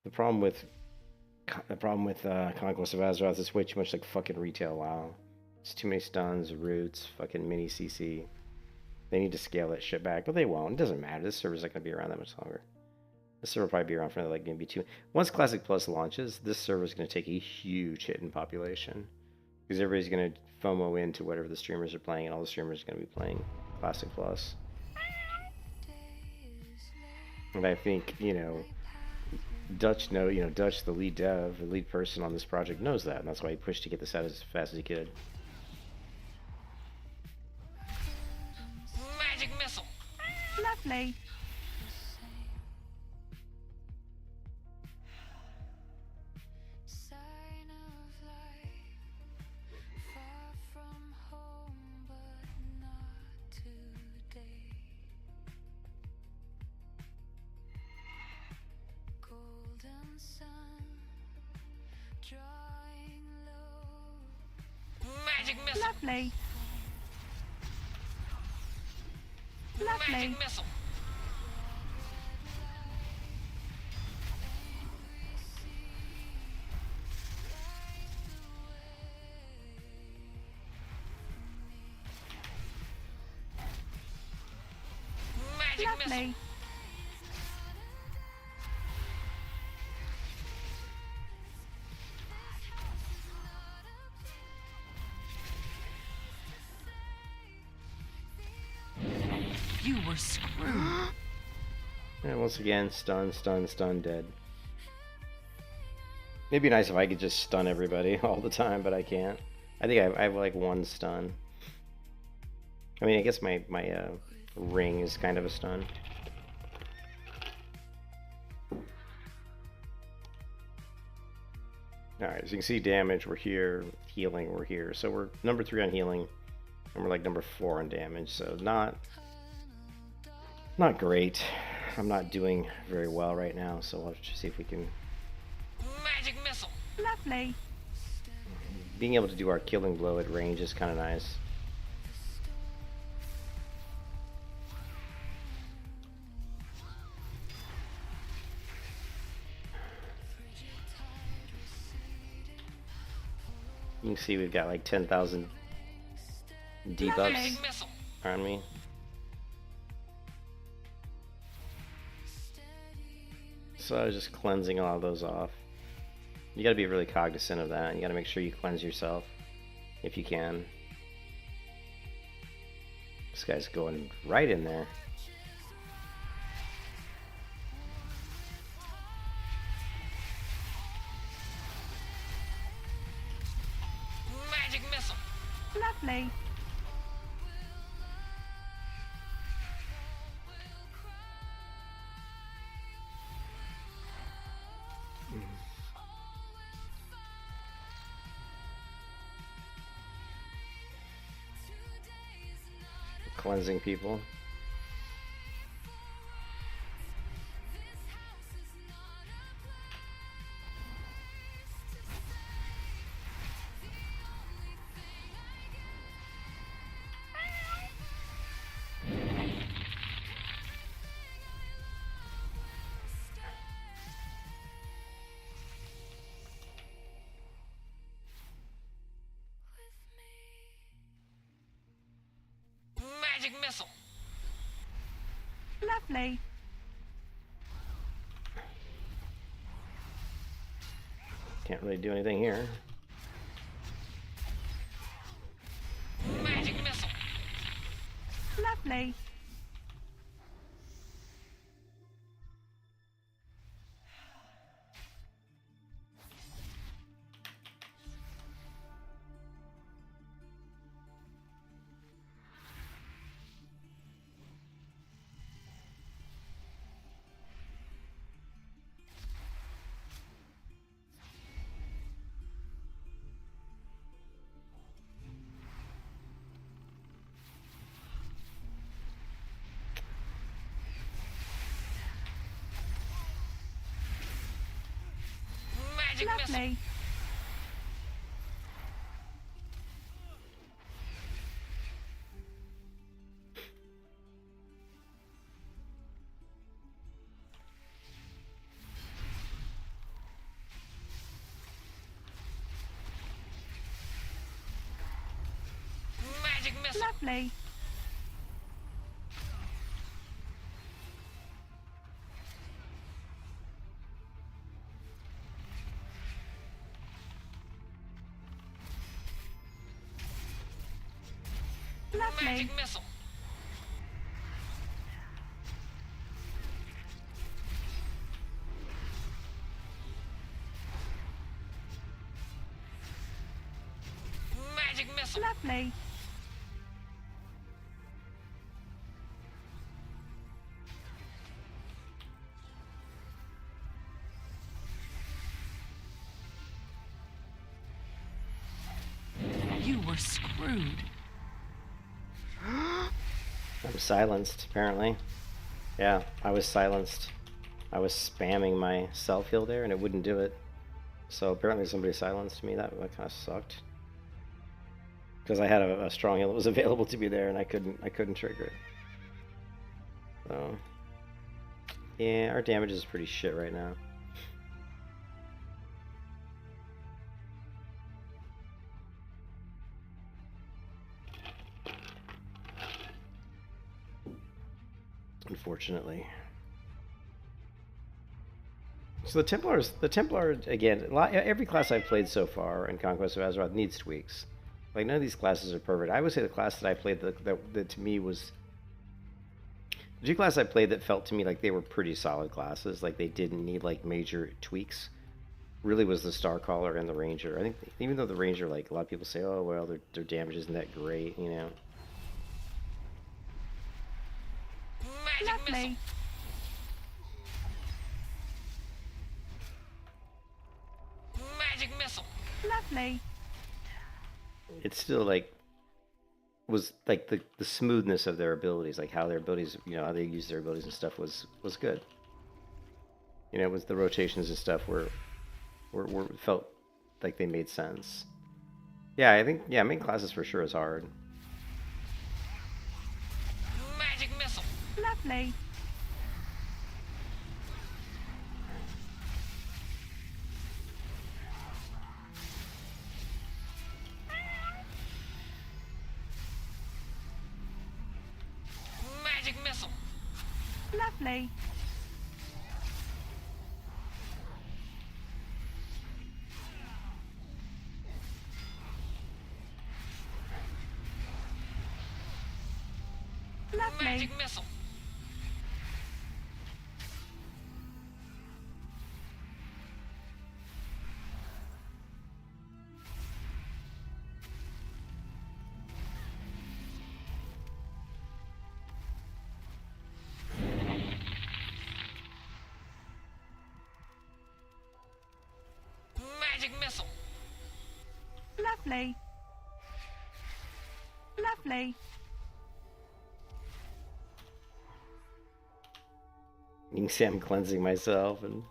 The problem with Conquest of Azeroth is way too much like fucking retail WoW. It's too many stuns, roots, fucking mini CC. They need to scale that shit back, but they won't. It doesn't matter. This server's not going to be around that much longer. This server will probably be around for like maybe 2. Once Classic Plus launches, this server is going to take a huge hit in population because everybody's going to FOMO into whatever the streamers are playing, and all the streamers are going to be playing Classic Plus. And I think, you know, Dutch, the lead dev, the lead person on this project knows that, and that's why he pushed to get this out as fast as he could. Magic missile. Lovely. Sign of life, far from home, but not today. Golden sun, drawing low. Magic missile. Lovely. Lovely. Magic missile. Magic missile. Lovely. You were screwed. And once again, stun, stun, stun, dead. It'd be nice if I could just stun everybody all the time, but I can't. I think I have like 1 stun. I mean, I guess my ring is kind of a stun. Alright, so you can see damage, we're here. Healing, we're here. So we're number 3 on healing, and we're like number 4 on damage, so not great. I'm not doing very well right now, so we'll have to see if we can... Magic missile. Lovely. Being able to do our killing blow at range is kind of nice. You can see we've got like 10,000 debuffs Magic missile. on me. So I was just cleansing a lot of those off. You gotta be really cognizant of that. You gotta make sure you cleanse yourself if you can. This guy's going right in there. Magic missile. Lovely. Cleansing people. Magic missile. Lovely. Can't really do anything here. Magic missile. Lovely. Magic missile. Lovely. Magic missile. Lovely. Lovely. Magic missile. Magic missile. Lovely. You were screwed. I'm silenced, apparently. Yeah, I was silenced. I was spamming my self heal there and it wouldn't do it. So apparently somebody silenced me. That kind of sucked. Because I had a strong heal that was available to me there and I couldn't trigger it. So yeah, our damage is pretty shit right now. Unfortunately. So the Templar again, every class I've played so far in Conquest of Azeroth needs tweaks. Like none of these classes are perfect. I would say the class that I played that to me was the two classes I played that felt to me like they were pretty solid classes, like they didn't need like major tweaks. Really was the Starcaller and the Ranger. I think even though the Ranger, like a lot of people say, oh well, their damage isn't that great, you know. Magic missile. Lovely. Magic missile. Lovely. It's still like was like the smoothness of their abilities, like how their abilities, you know, how they use their abilities and stuff was good. You know, it was the rotations and stuff were felt like they made sense. Yeah, I think main classes for sure is hard. Magic missile. Lovely. Magic missile. Lovely. Lovely. Magic missile. Magic missile. Lovely. Lovely. You can see I'm cleansing myself and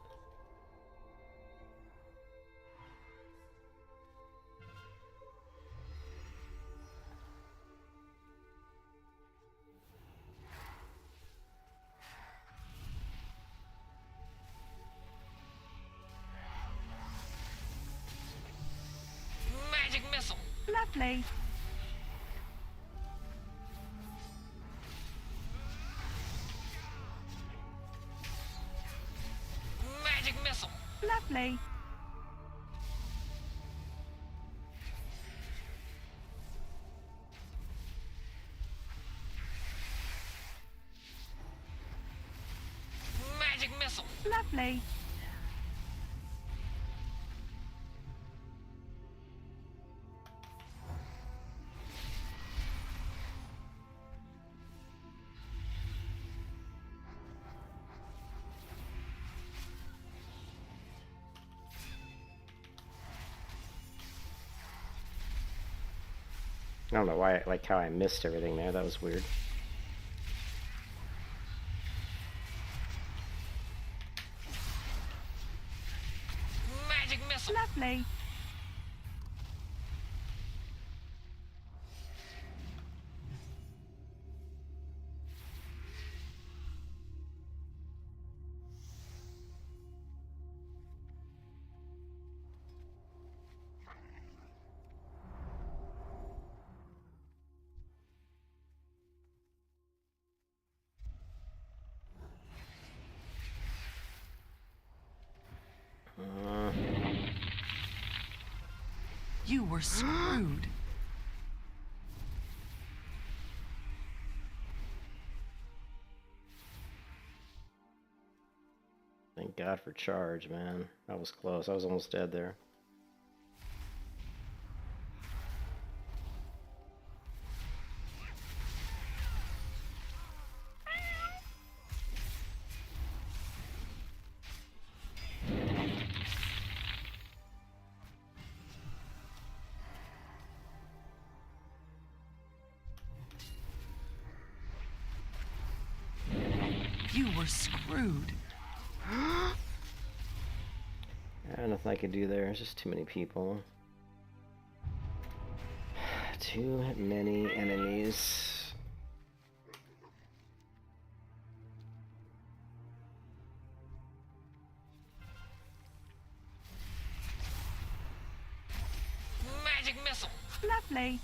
Magic missile. Lovely. Magic missile. Lovely. Magic missile. Lovely. I don't know why, like how I missed everything there. That was weird. Magic missile. Lovely. You were screwed. Thank God for charge, man. That was close. I was almost dead there. You were screwed. Nothing I could do there. There's just too many people. Too many enemies. Magic missile. Lovely.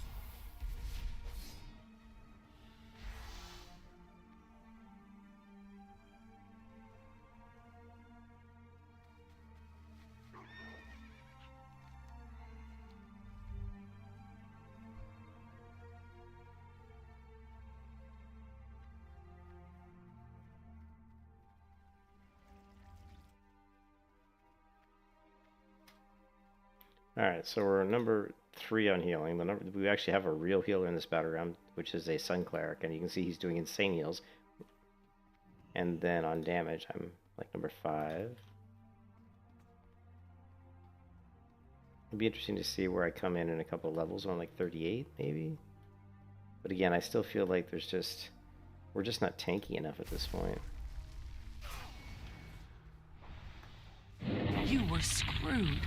Alright, so we're number 3 on healing. We actually have a real healer in this battleground, which is a Sun Cleric, and you can see he's doing insane heals. And then on damage, I'm like number 5. It'd be interesting to see where I come in a couple of levels on like 38, maybe? But again, I still feel like we're just not tanky enough at this point. You were screwed.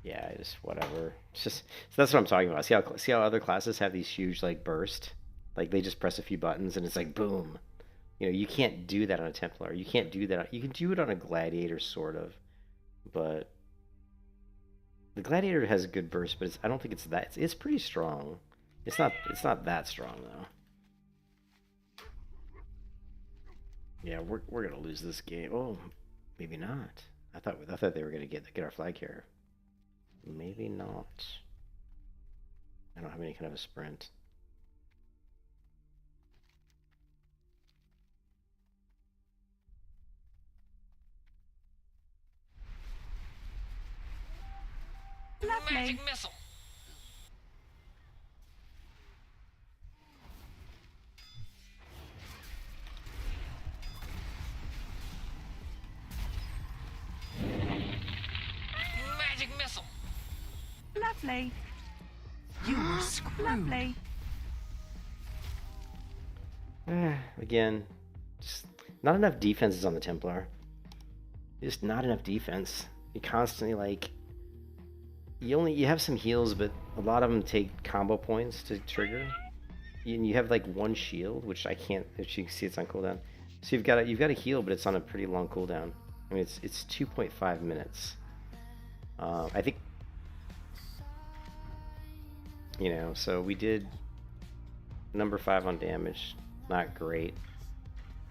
Yeah, just whatever. It's just so that's what I'm talking about. See how other classes have these huge like burst, like they just press a few buttons and it's like boom. You know, you can't do that on a Templar. You can't do that. You can do it on a Gladiator sort of, but the Gladiator has a good burst, but I don't think it's that. It's pretty strong. It's not that strong though. Yeah, we're gonna lose this game. Oh, maybe not. I thought they were gonna get our flag carrier. Maybe not. I don't have any kind of a sprint. Lovely. Magic missile. Magic missile. Lovely. You were screwed. Lovely. Again, just not enough defenses on the Templar. Just not enough defense. You constantly like you have some heals, but a lot of them take combo points to trigger. You have like one shield, which I can't. If you can see, it's on cooldown. So you've got a heal, but it's on a pretty long cooldown. I mean, it's 2.5 minutes. I think, you know. So we did number 5 on damage, not great,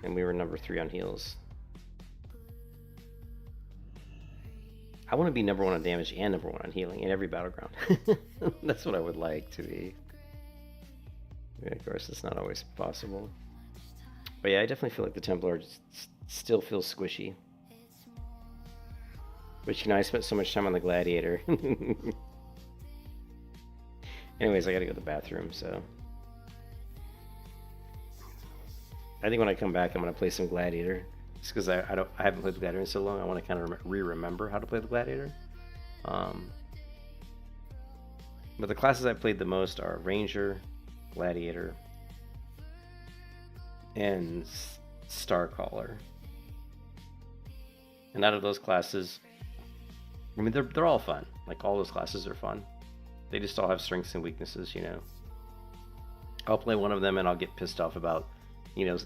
and we were number 3 on heals. I want to be number 1 on damage and number 1 on healing in every battleground. That's what I would like to be. Yeah, of course, it's not always possible. But yeah, I definitely feel like the Templar still feels squishy. But you know, I spent so much time on the Gladiator. Anyways, I gotta go to the bathroom, so. I think when I come back, I'm gonna play some Gladiator. Just because I haven't played the Gladiator in so long, I want to kind of remember how to play the Gladiator. But the classes I played the most are Ranger, Gladiator, and Starcaller. And out of those classes, I mean, they're all fun. Like, all those classes are fun. They just all have strengths and weaknesses, you know. I'll play one of them and I'll get pissed off about, you know,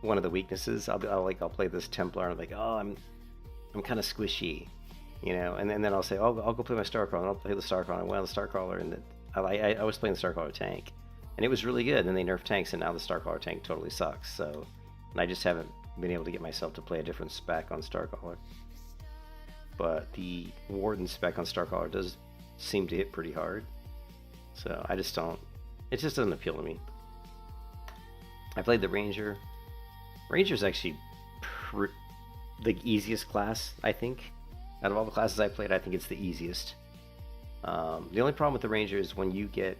one of the weaknesses. I'll play this Templar and I'm like, oh, I'm kind of squishy, you know. And then I'll say, oh, I'll go play my Starcrawler, and I'll play the Starcrawler. And well, the Starcrawler, and I was playing the Starcrawler tank, and it was really good. And they nerfed tanks, and now the Starcrawler tank totally sucks. So, and I just haven't been able to get myself to play a different spec on Starcrawler. But the Warden spec on Starcrawler does seem to hit pretty hard. So I just don't. It just doesn't appeal to me. I played the Ranger. Ranger's actually the easiest class, I think. Out of all the classes I played, I think it's the easiest. The only problem with the Ranger is when you get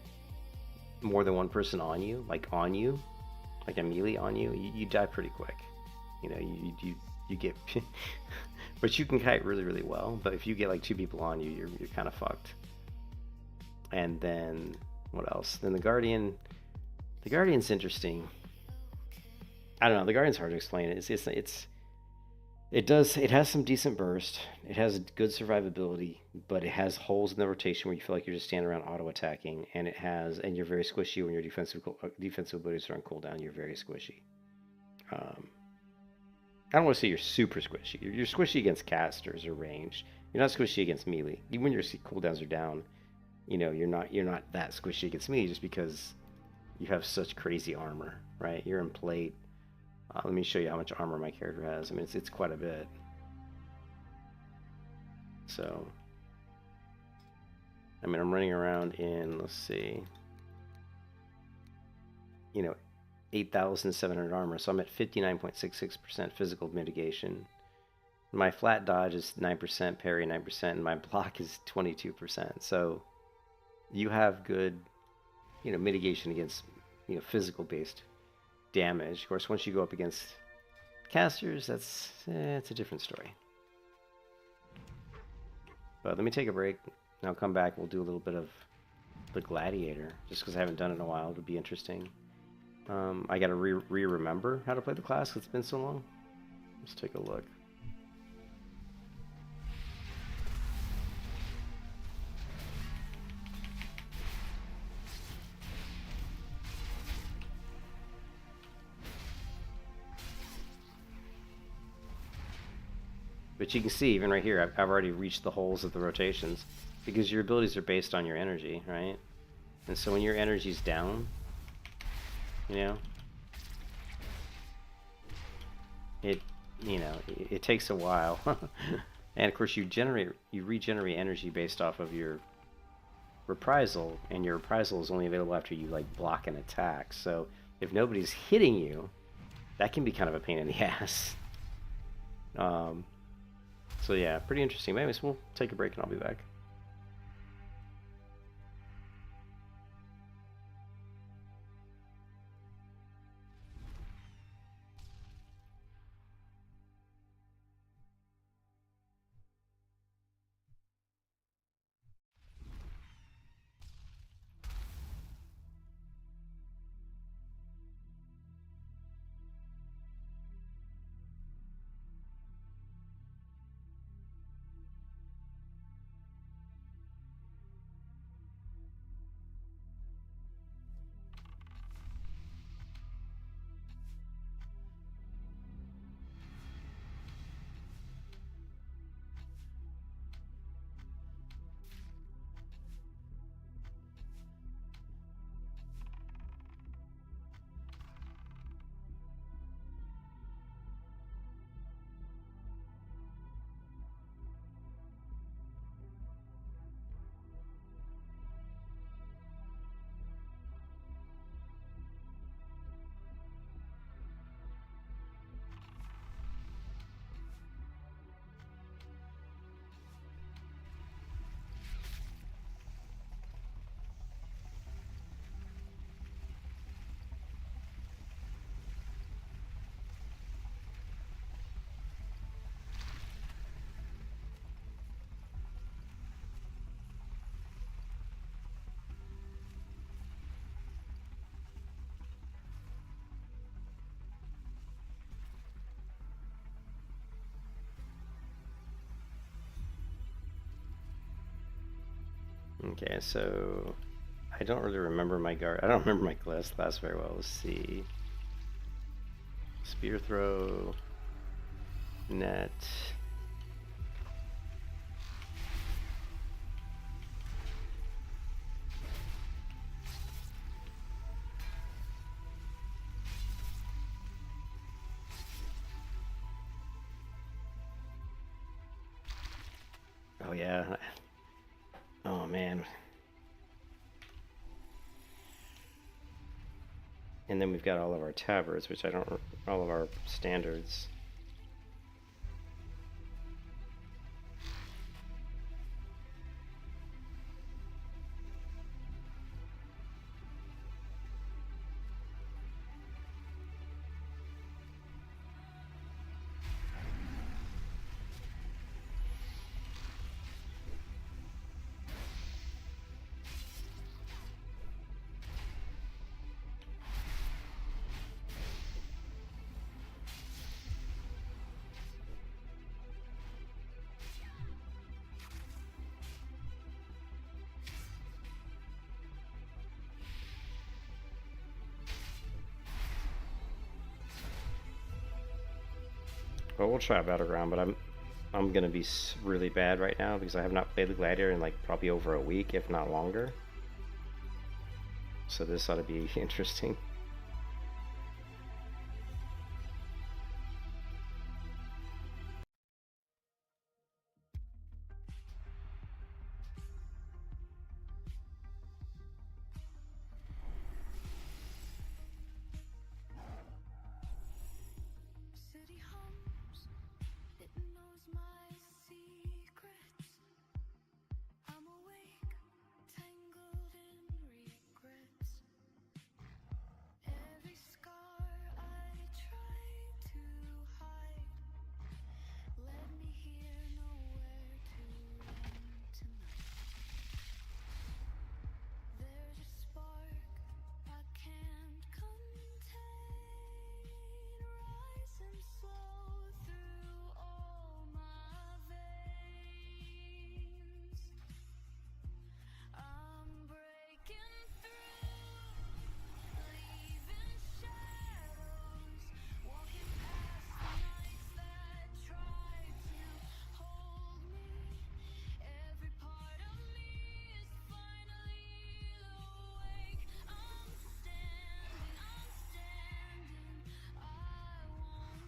more than one person on you, like a melee on you, you die pretty quick. You know, you get, but you can kite really, really well. But if you get like 2 people on you, you're kind of fucked. And then what else? Then the Guardian's interesting. I don't know. The Guardian's hard to explain. It has some decent burst. It has good survivability, but it has holes in the rotation where you feel like you're just standing around auto attacking, and you're very squishy when your defensive abilities are on cooldown. You're very squishy. I don't want to say you're super squishy. You're squishy against casters or ranged. You're not squishy against melee. Even when your cooldowns are down, you know, you're not that squishy against melee just because you have such crazy armor, right? You're in plate. Let me show you how much armor my character has. I mean, it's quite a bit. So, I mean, I'm running around in, let's see, you know, 8,700 armor. So I'm at 59.66% physical mitigation. My flat dodge is 9%, parry 9%, and my block is 22%. So you have good, you know, mitigation against, you know, physical-based damage. Of course, once you go up against casters, it's a different story. But let me take a break, and I'll come back. We'll do a little bit of the Gladiator, just because I haven't done it in a while. It'll be interesting. I gotta remember how to play the class, 'cause it's been so long. Let's take a look. But you can see, even right here, I've already reached the holes of the rotations, because your abilities are based on your energy, right? And so when your energy's down, you know, it takes a while. And of course you regenerate energy based off of your reprisal, and your reprisal is only available after you like block an attack. So if nobody's hitting you, that can be kind of a pain in the ass. So yeah, pretty interesting. But anyways, we'll take a break and I'll be back. Okay, so I don't really remember my guard. I don't remember my class very well. Let's see. Spear throw, net. Oh yeah. Oh man. And then we've got all of our tabards, which all of our standards. Well, we'll try Battleground, but I'm gonna be really bad right now because I have not played the Gladiator in like probably over a week, if not longer. So this ought to be interesting. City hums, it knows my secrets. I'm awake, tangled in regrets. Every scar I try to hide led me here, nowhere to run tonight. There's a spark I can't contain, rising slow through all my veins. I'm breaking through, leaving shadows, walking past the nights that try to hold me. Every part of me is finally awake. I'm standing, I won't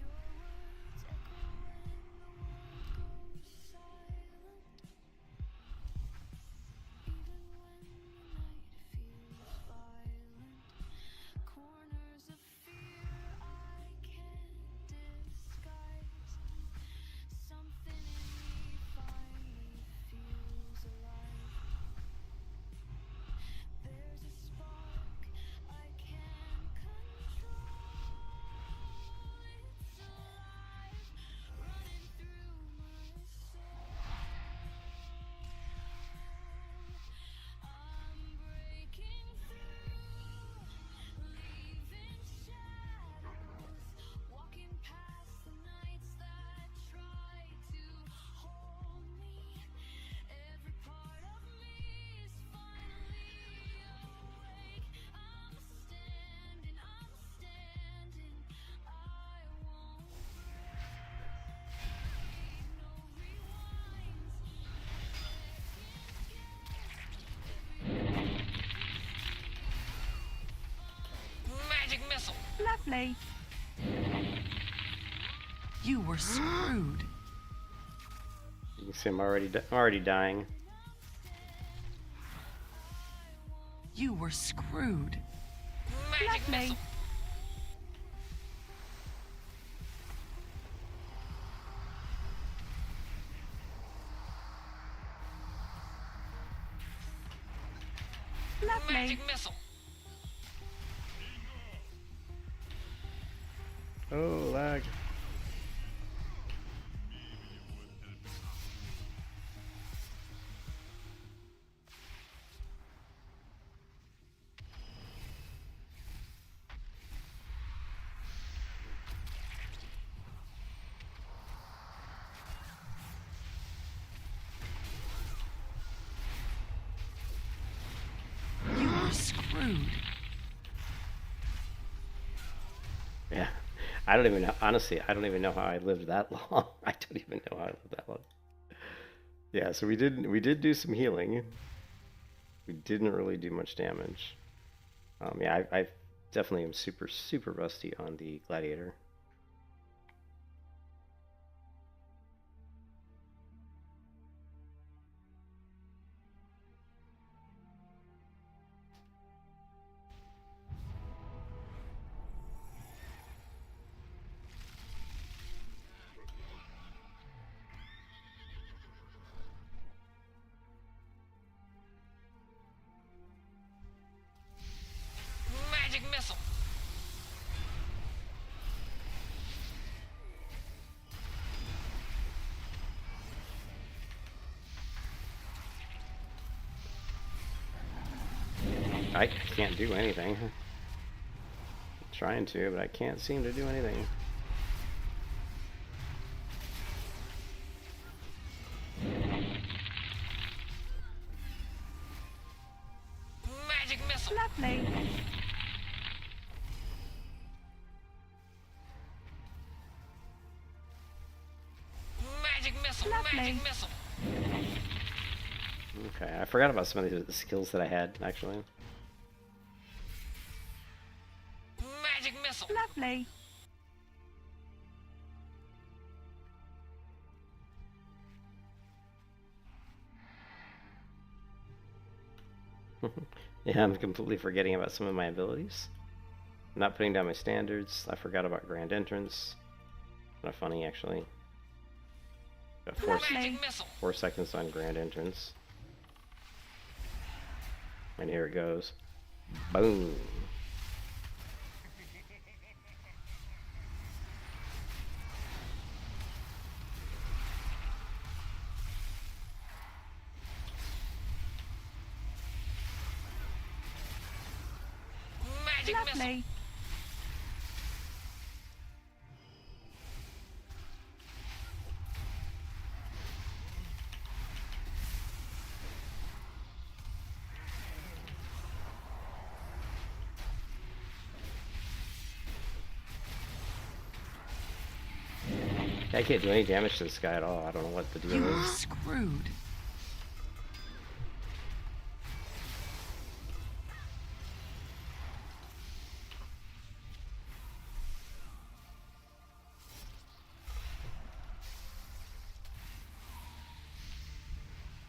Your words echo when the world goes silent. Even when the night feels violent, corners of fear I can't disguise. Something in me finally feels alive. There's a spark I can't control. It's alive, running through my soul. I'm breaking through, leaving shadows, walking past the nights that try to hold me. Every part of me is finally awake. I'm standing, I won't break. No rewinds, Magic missile. Lovely. You were screwed. You can see I'm already dying. You were screwed. Magic Lovely. missile. Lovely. Magic missile. Oh, lag. You were screwed. Yeah. I don't even know. Honestly, I don't even know how I lived that long. I don't even know how I lived that long. Yeah, so we did do some healing. We didn't really do much damage. Yeah, I definitely am super rusty on the Gladiator. Magic missile. I can't do anything. I'm trying to, but I can't seem to do anything. missile. Lovely. Magic missile. Lovely. Magic missile. Okay, I forgot about some of the skills that I had, actually. Magic missile. Lovely. Yeah, I'm completely forgetting about some of my abilities. I'm not putting down my standards. I forgot about Grand Entrance. Kind of funny, actually. Got Lovely. Magic missile. 4 seconds on Grand Entrance. And here it goes. Boom. Magic missile. Lovely. I can't do any damage to this guy at all. I don't know what the deal You is. were screwed.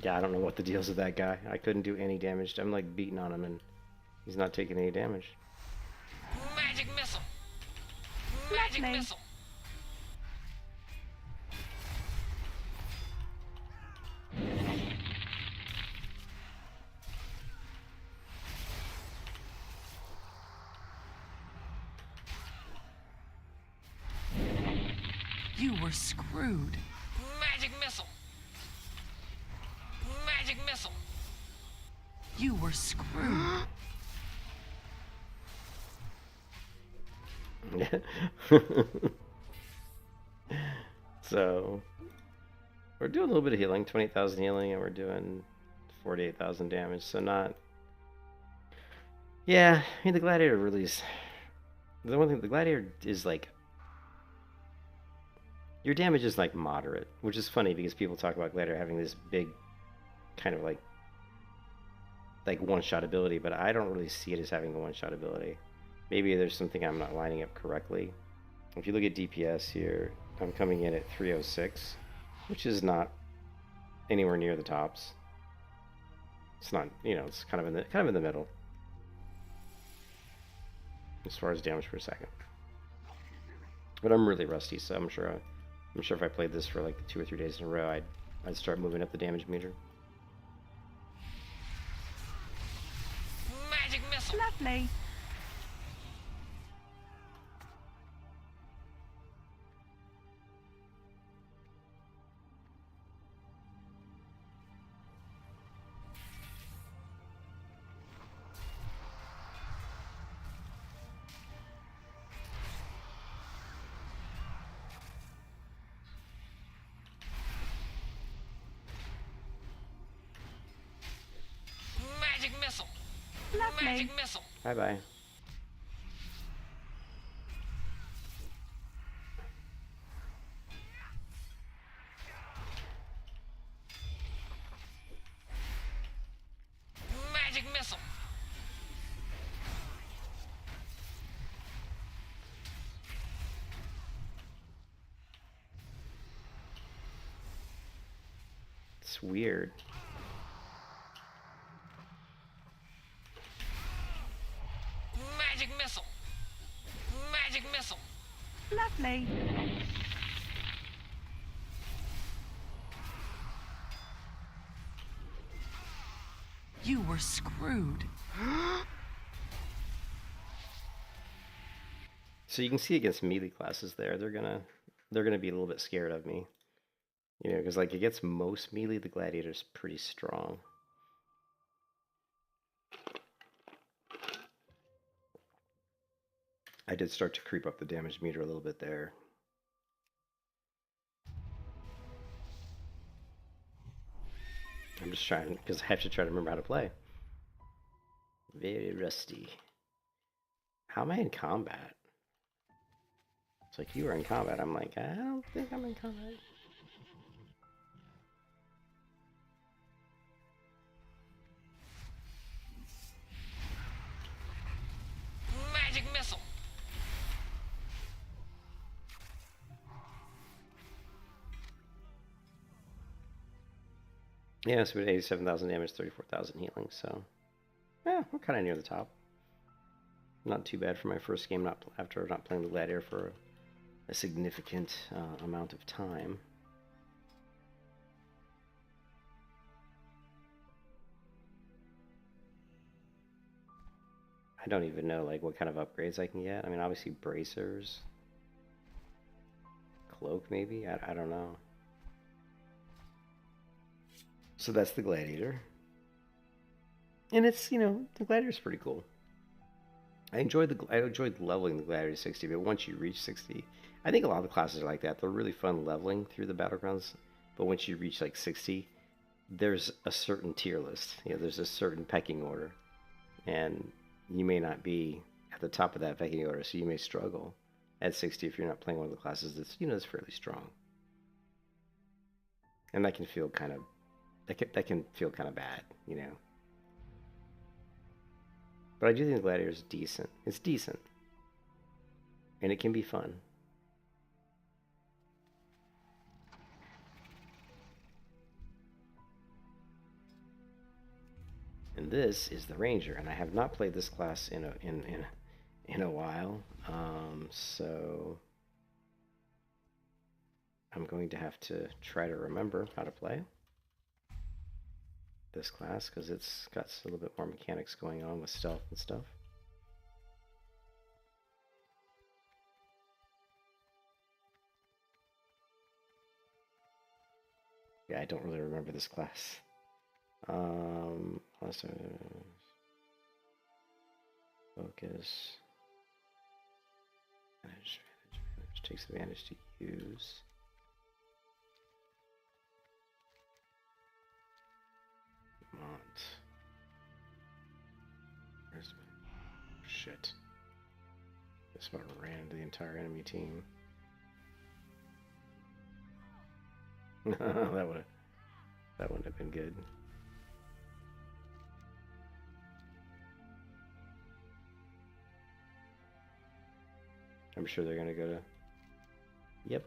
Yeah, I don't know what the deal's with that guy. I couldn't do any damage. I'm like beating on him and he's not taking any damage. Magic missile. Magic Lovely. missile. You were screwed. Magic missile. Magic missile. You were screwed. So we're doing a little bit of healing, 20,000 healing, and we're doing 48,000 damage. So not. Yeah, I mean the gladiator really is. The one thing, the gladiator is like. Your damage is like moderate, which is funny because people talk about gladiator having this big, kind of like one-shot ability, but I don't really see it as having the one-shot ability. Maybe there's something I'm not lining up correctly. If you look at DPS here, I'm coming in at 306, which is not anywhere near the tops. It's not, you know, it's kind of in the middle as far as damage per second. But I'm really rusty, so I'm sure if I played this for like 2 or 3 days in a row, I'd start moving up the damage meter. Magic missile. Lovely. Magic missile. Lovely. Magic missile. Bye bye. Magic missile. It's weird. Magic missile. Magic missile. Lovely. You were screwed. So you can see against melee classes there, they're gonna be a little bit scared of me. You know, because like against most melee, the gladiator's pretty strong. I did start to creep up the damage meter a little bit there. I'm just trying, because I have to try to remember how to play. Very rusty. How am I in combat? It's like you were in combat. I'm like, I don't think I'm in combat. Magic missile. Yeah, so we had 87,000 damage, 34,000 healing, so yeah, we're kind of near the top. Not too bad for my first game, after not playing the Gladiator for a significant amount of time. I don't even know like what kind of upgrades I can get. I mean, obviously bracers, cloak maybe. I don't know. So that's the Gladiator, and it's, you know, the Gladiator's pretty cool. I enjoyed leveling the Gladiator to 60, but once you reach 60, I think a lot of the classes are like that. They're really fun leveling through the battlegrounds, but once you reach like 60, there's a certain tier list. You know, there's a certain pecking order, and you may not be at the top of that pecking order, so you may struggle at 60 if you're not playing one of the classes that's, you know, that's fairly strong. And that can feel kind of bad, you know. But I do think the Gladiator is decent. It's decent. And it can be fun. And this is the Ranger, and I have not played this class in a while. So I'm going to have to try to remember how to play this class, because it's got a little bit more mechanics going on with stealth and stuff. Yeah, I don't really remember this class. Also, focus. Advantage, takes advantage to use. Where's my shit? This one ran into the entire enemy team. that wouldn't have been good. I'm sure they're gonna go to. Yep.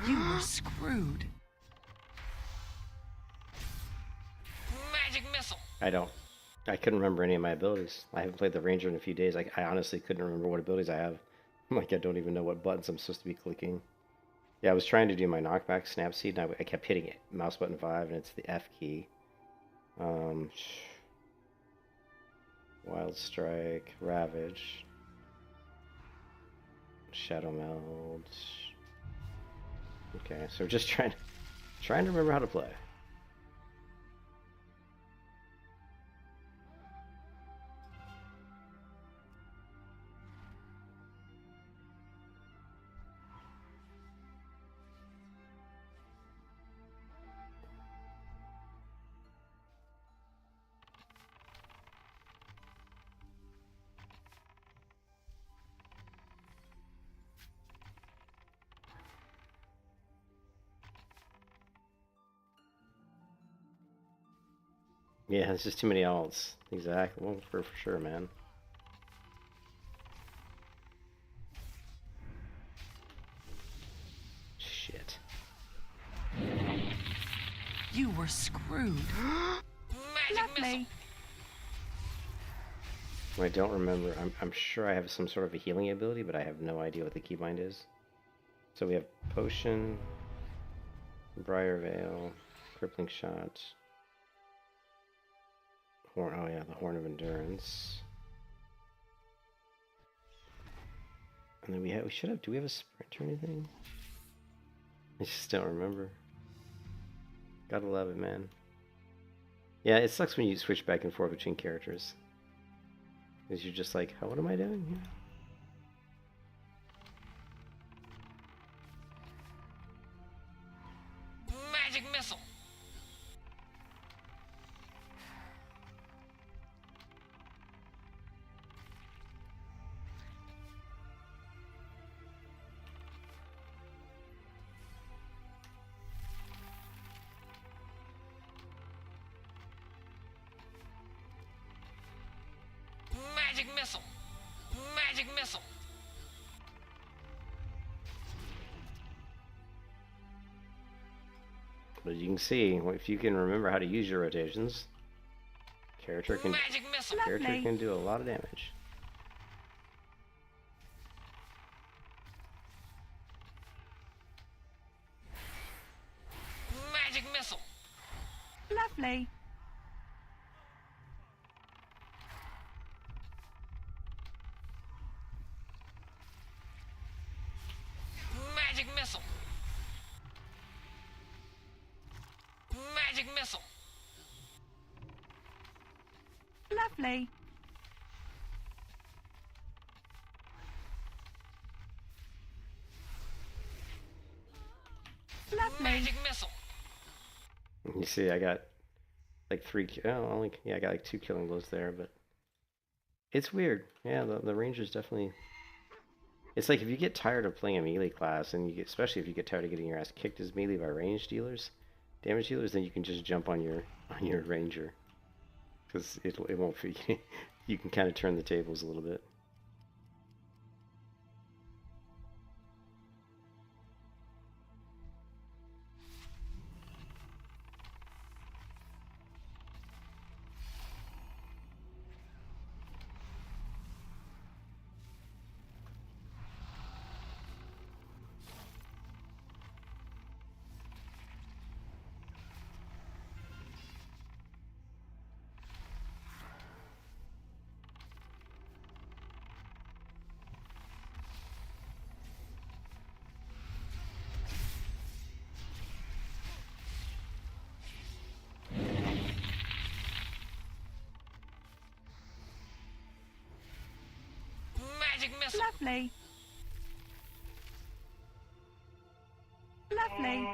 You were screwed. Magic missile. I couldn't remember any of my abilities. I haven't played the Ranger in a few days. I honestly couldn't remember what abilities I have. Like, I don't even know what buttons I'm supposed to be clicking. Yeah, I was trying to do my knockback snap seed, and I kept hitting it. Mouse button 5, and it's the F key. Wild Strike, Ravage, Shadow Meld. Okay, so just trying to remember how to play. Yeah, it's just too many alts. Exactly. Well, for sure, man. Shit. You were screwed. Magic missile. Lovely. I don't remember. I'm sure I have some sort of a healing ability, but I have no idea what the keybind is. So we have Potion, Briar Veil, Crippling Shot, Horn. Oh yeah, the Horn of Endurance. And then we should have. Do we have a sprint or anything? I just don't remember. Gotta love it, man. Yeah, it sucks when you switch back and forth between characters. Because you're just like, oh, what am I doing here? Magic missile. Magic missile. Magic missile. But as you can see, if you can remember how to use your rotations, character can Lovely. do a lot of damage. Magic missile. Lovely. Magic missile. Magic missile. Lovely. Lovely. Magic missile. You see, I got like I got like 2 killing blows there, but it's weird. Yeah, the ranger's definitely. It's like if you get tired of playing a melee class, and especially if you get tired of getting your ass kicked as melee by range dealers, damage dealers, then you can just jump on your ranger, because it won't be. You can kind of turn the tables a little bit. Magic missile. Lovely. Lovely.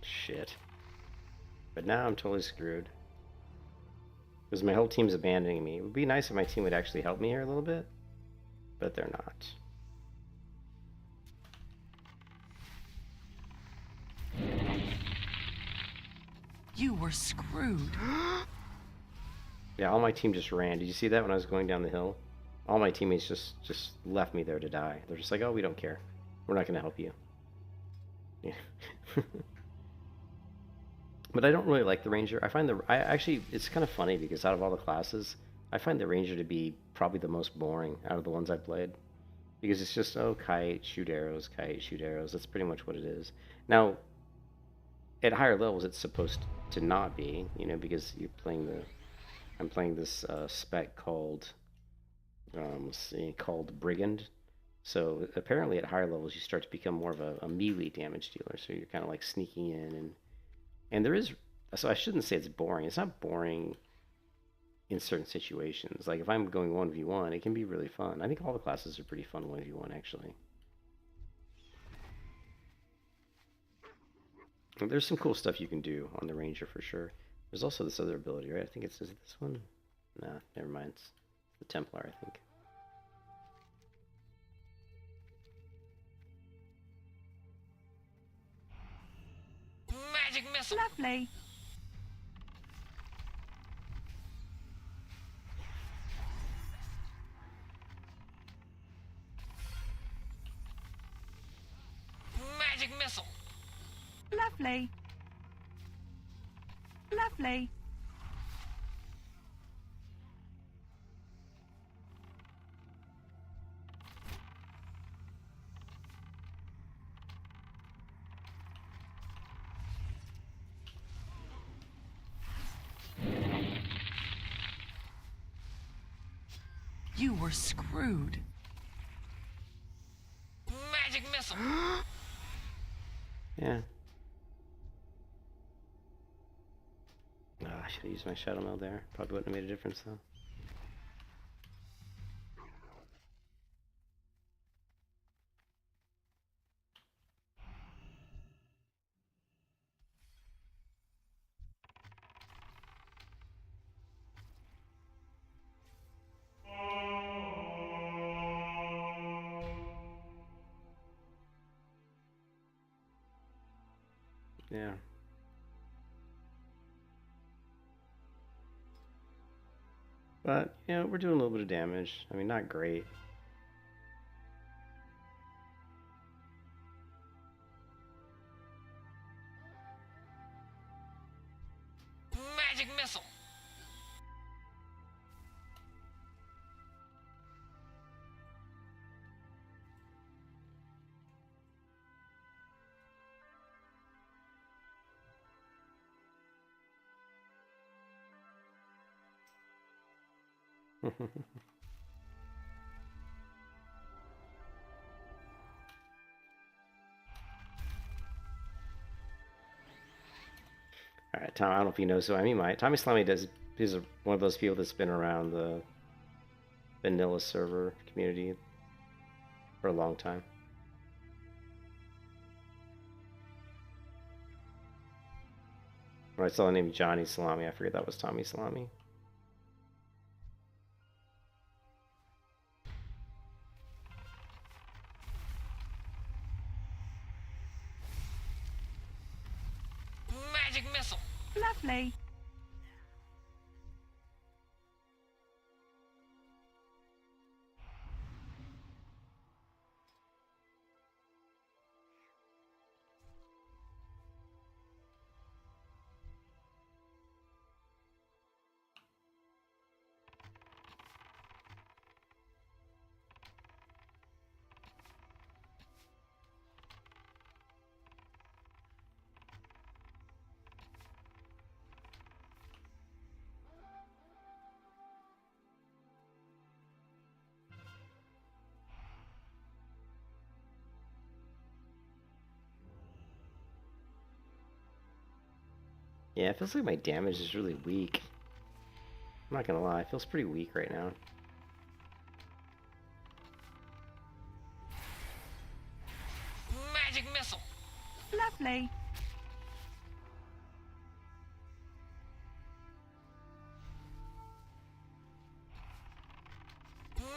Shit. But now I'm totally screwed. Because my whole team's abandoning me. It would be nice if my team would actually help me here a little bit, but they're not. You were screwed. Yeah, all my team just ran. Did you see that when I was going down the hill? All my teammates just left me there to die. They're just like, oh, we don't care. We're not going to help you. Yeah. But I don't really like the ranger. I actually, it's kind of funny because out of all the classes, I find the ranger to be probably the most boring out of the ones I've played. Because it's just, oh, kite, shoot arrows, kite, shoot arrows. That's pretty much what it is. Now, at higher levels, it's supposed to not be, because you're playing I'm playing this spec called, called Brigand. So apparently at higher levels, you start to become more of a melee damage dealer. So you're kind of like sneaking in and there is, so I shouldn't say it's boring. It's not boring in certain situations. Like if I'm going 1v1, it can be really fun. I think all the classes are pretty fun 1v1 actually. And there's some cool stuff you can do on the ranger for sure. There's also this other ability, right? I think is it this one? Nah, never mind. It's the Templar, I think. Magic missile. Lovely. Magic missile. Lovely. Lovely. You were screwed. Magic missile. Yeah. I should have used my Shadow Mail there. Probably wouldn't have made a difference though. Yeah. But, you know, we're doing a little bit of damage. I mean, not great. Magic missile. Alright, Tom, I don't know if you know, so I mean, Tommy Slimy is one of those people that's been around the vanilla server community for a long time. When I saw the name Johnny Salami, I figured that was Tommy Salami. Magic missile. Lovely. Yeah, it feels like my damage is really weak. I'm not gonna lie, it feels pretty weak right now. Magic missile. Lovely.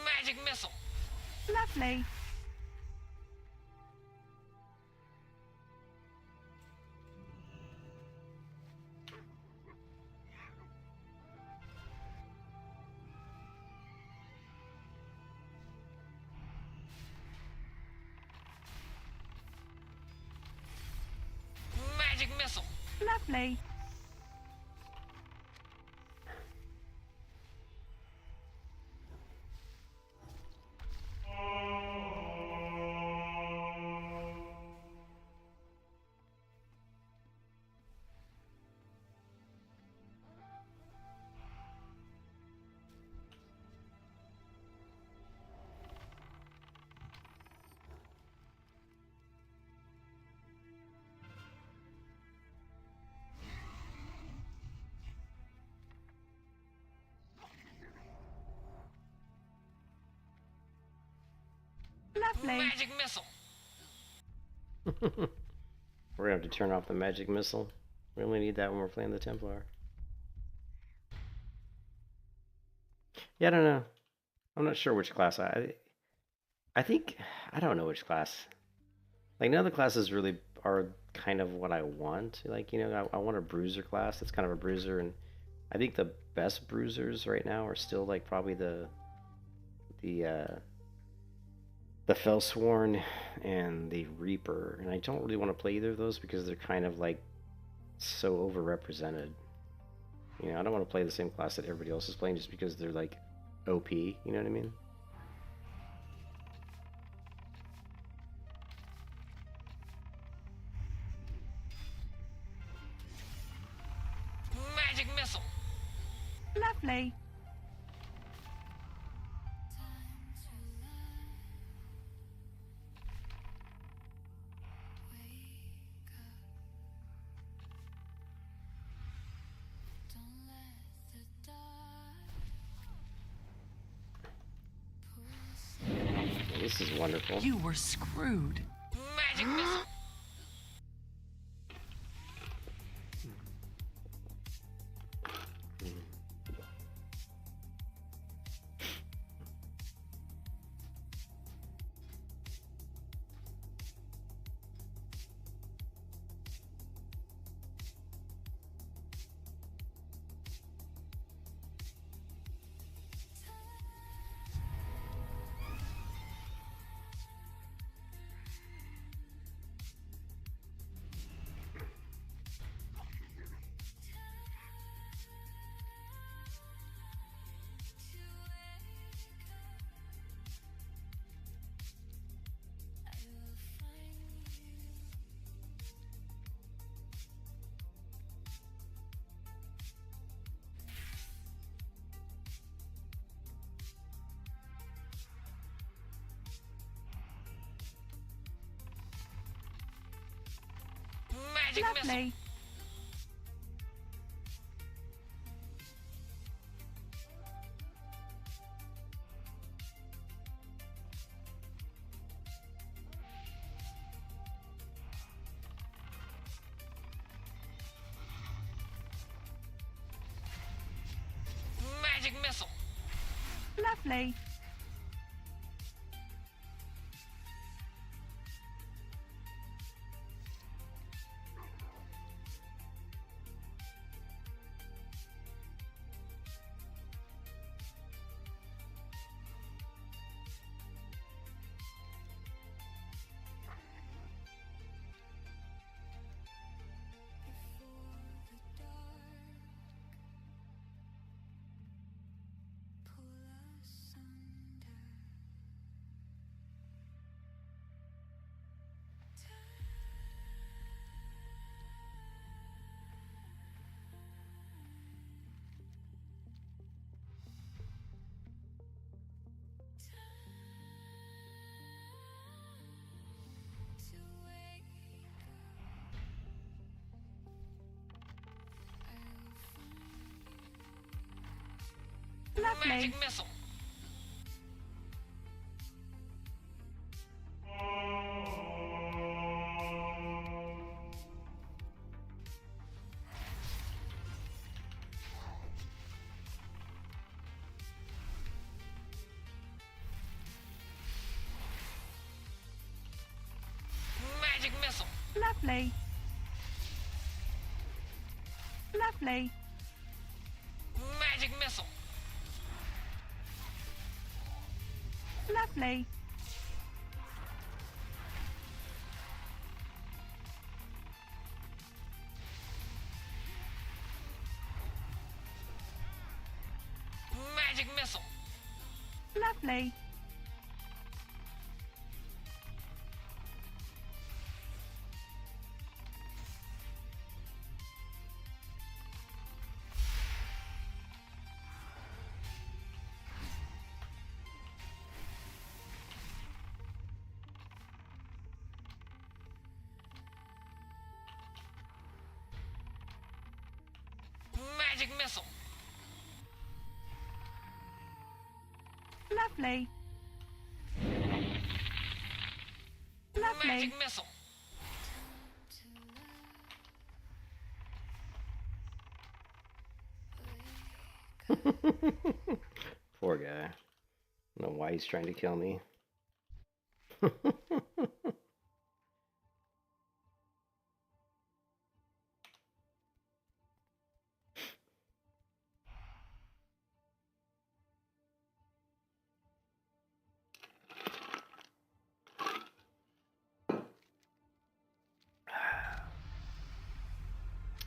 Magic missile. Lovely. Magic missile. Lovely. Lovely. Magic missile. We're gonna have to turn off the magic missile. We only need that when we're playing the Templar. Yeah, I don't know. I'm not sure which class I think I don't know which class. Like none of the classes really are kind of what I want. Like, you know, I want a bruiser class that's kind of a bruiser, and I think the best bruisers right now are still like probably the the Fellsworn and the Reaper, and I don't really want to play either of those because they're kind of like so overrepresented. You know, I don't want to play the same class that everybody else is playing just because they're like OP, you know what I mean? Magic missile. Lovely. Well, this is wonderful. You were screwed. Magic missile. Magic missile. Lovely. Magic missile. Lovely. Lovely. Magic missile. Magic missile. Lovely. Lovely. Magic missile. Lovely. Magic missile. Lovely. Magic missile. Lovely. Lovely. Magic missile. Poor guy. I don't know why he's trying to kill me.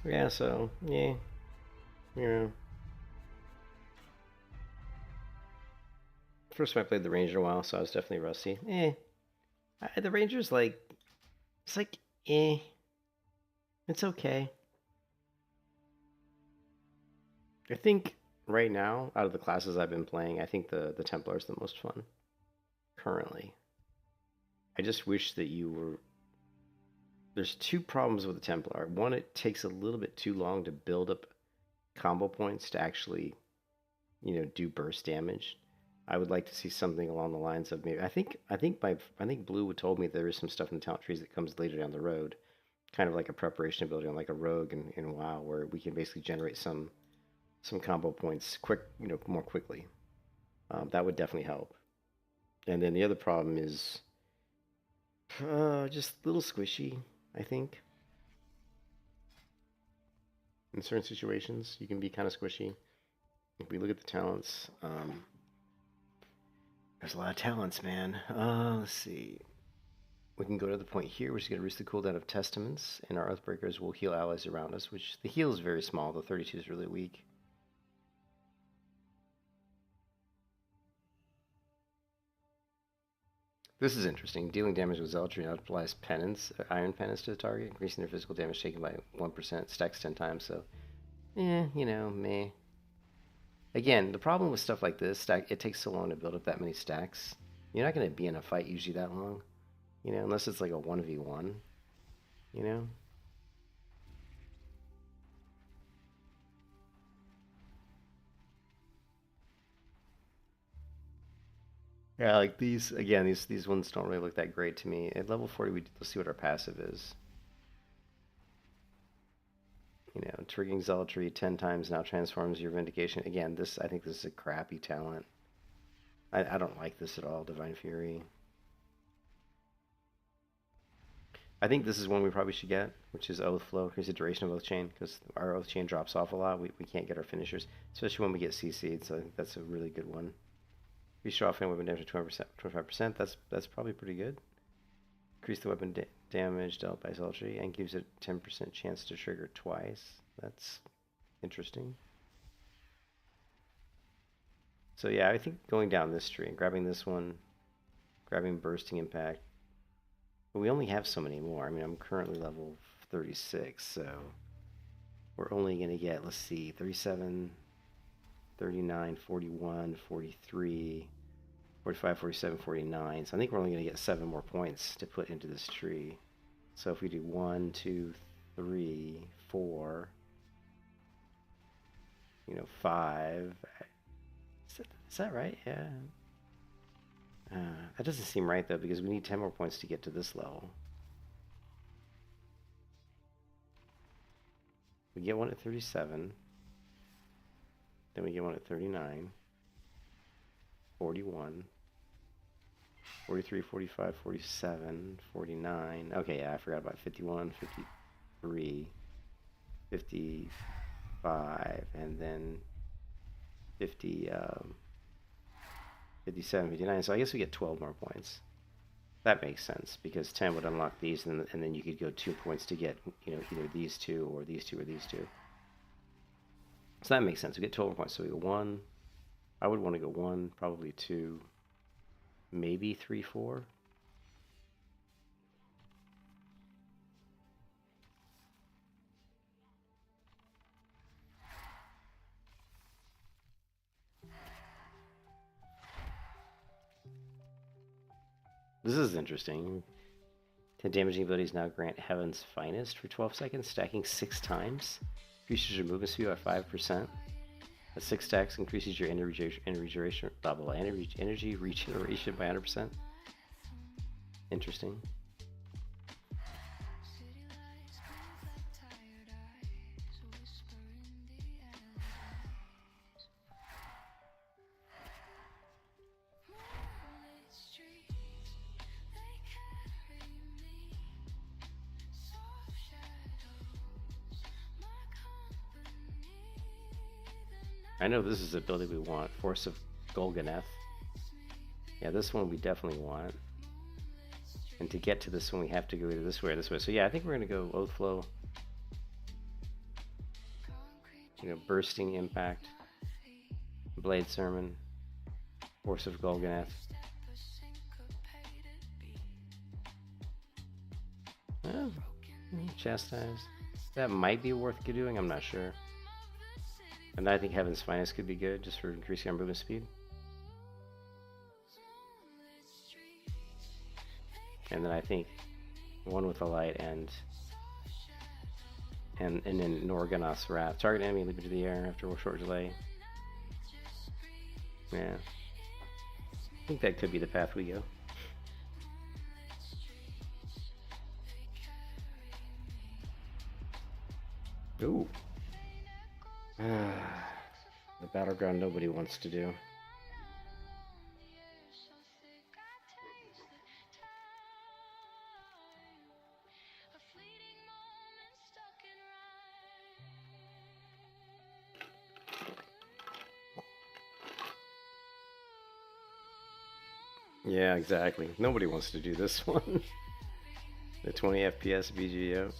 Yeah, so, yeah. Yeah. First time I played the Ranger a while, so I was definitely rusty. The Ranger's like, it's like, it's okay. I think right now, out of the classes I've been playing, I think the Templar is the most fun currently. I just wish that you were... There's two problems with the Templar. One, it takes a little bit too long to build up combo points to actually, do burst damage. I would like to see something along the lines of maybe... I think Blue told me there is some stuff in the talent trees that comes later down the road, kind of like a preparation ability on like a rogue in WoW, where we can basically generate some combo points more quickly. That would definitely help. And then the other problem is just a little squishy, I think. In certain situations, you can be kind of squishy. If we look at the talents, there's a lot of talents, man. Let's see. We can go to the point here, which is going to reduce the cooldown of Testaments, and our Oathbreakers will heal allies around us, which the heal is very small, the 32 is really weak. This is interesting. Dealing damage with Zealotry now applies penance, Iron Penance to the target, increasing their physical damage taken by 1%, stacks 10 times, so, meh. Again, the problem with stuff like this, it takes so long to build up that many stacks. You're not going to be in a fight usually that long, unless it's like a 1v1, Yeah, like these, again, these ones don't really look that great to me. At level 40, let's see what our passive is. Triggering Zealotry 10 times now transforms your Vindication. Again, I think this is a crappy talent. I don't like this at all, Divine Fury. I think this is one we probably should get, which is Oath Flow. Here's the duration of Oath Chain, because our Oath Chain drops off a lot. We can't get our finishers, especially when we get CC'd, so I think that's a really good one. Restore offhand weapon damage to 25%. That's probably pretty good. Increase the weapon damage dealt by Zealotry and gives it 10% chance to trigger twice. That's interesting. So yeah, I think going down this tree and grabbing this one, grabbing Bursting Impact. But we only have so many more. I mean, I'm currently level 36, so we're only going to get, let's see, 37, 39, 41, 43, 45, 47, 49. So I think we're only going to get 7 more points to put into this tree. So if we do 1, 2, 3, 4, 5. Is that right? Yeah. That doesn't seem right, though, because we need 10 more points to get to this level. We get one at 37. Then we get one at 39. 41. 43, 45, 47, 49. Okay, yeah, I forgot about 51, 53, 55, and then 50, 57, 59. So I guess we get 12 more points. That makes sense, because 10 would unlock these, and then you could go 2 points to get, either these two or these two or these two. So that makes sense. We get 12 more points. So we go 1. I would want to go 1, probably 2, maybe 3, 4. This is interesting. 10 damaging abilities now grant Heaven's Finest for 12 seconds, stacking 6 times. Increases your movement speed by 5%. At 6 stacks, increases your energy regeneration by 100%. Interesting. I know this is the ability we want. Force of Golganeth. Yeah, this one we definitely want. And to get to this one, we have to go either this way or this way. So yeah, I think we're going to go Oath Flow. You know, Bursting Impact, Blade Sermon, Force of Golganath. Well, Chastise. That might be worth doing, I'm not sure. And I think Heaven's Finest could be good, just for increasing our movement speed. And then I think One with the Light and then Norganos Wrath. Target enemy, leap into the air after a short delay. Yeah. I think that could be the path we go. Ooh. The battleground nobody wants to do. Yeah, exactly. Nobody wants to do this one. The 20 FPS BGO.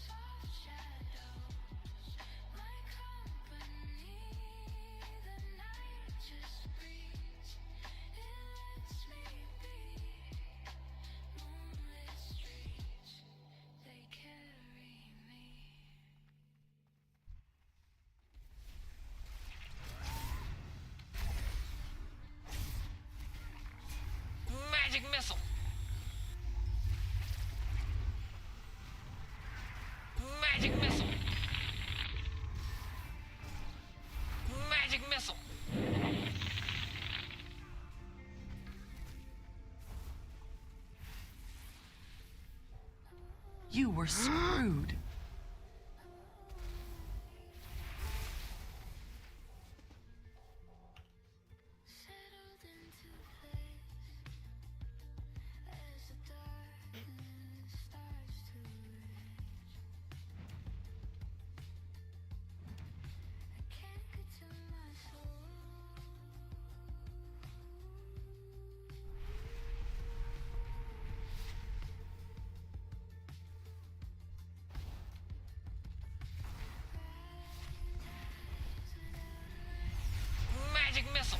Magic missile. Magic missile. Magic missile. You were screwed. Magic missile.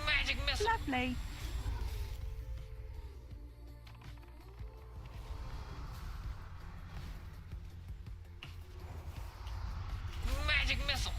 Magic missile. Lovely. Magic missile.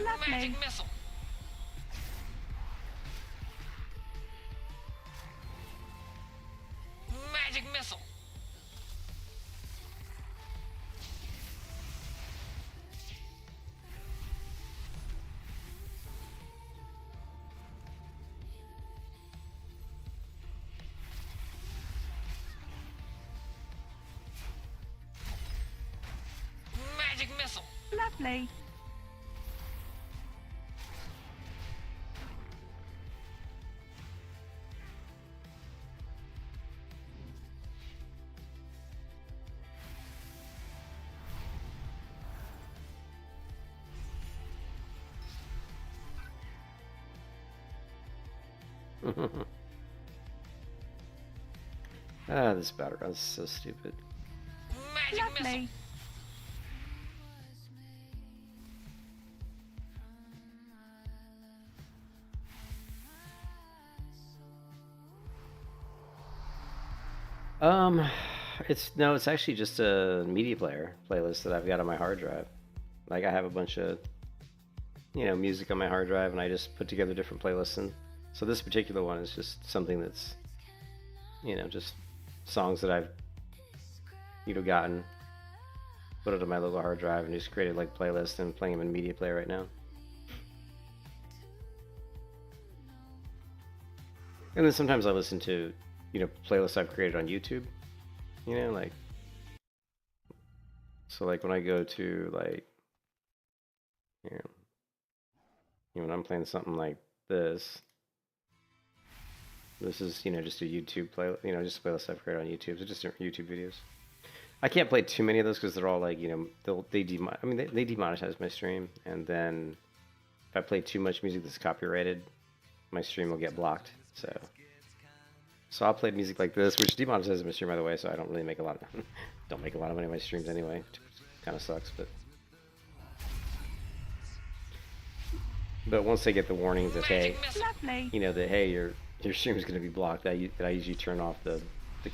Lovely. Magic missile. Magic missile. Magic missile. Lovely. This battleground is so stupid. Magic missile. Lovely. It's actually just a media player playlist that I've got on my hard drive. Like I have a bunch of, music on my hard drive, and I just put together different playlists. And so this particular one is just something that's, just songs that I've, gotten put it on my local hard drive and just created like playlists and playing them in media player right now. And then sometimes I listen to, you know, playlists I've created on YouTube. You know, like, so like when I go to like, you know, when I'm playing something like this is, you know, just a YouTube play, you know, just a playlist I've created on YouTube. So just different YouTube videos. I can't play too many of those because they're all like, you know, they demonetize my stream, and then if I play too much music that's copyrighted, my stream will get blocked. So I'll play music like this, which demonetizes my stream, by the way. So I don't really make a lot of don't make a lot of money on my streams anyway. Kind of sucks, but once they get the warning that hey, Lovely. you know, that hey, your stream is going to be blocked, I usually turn off the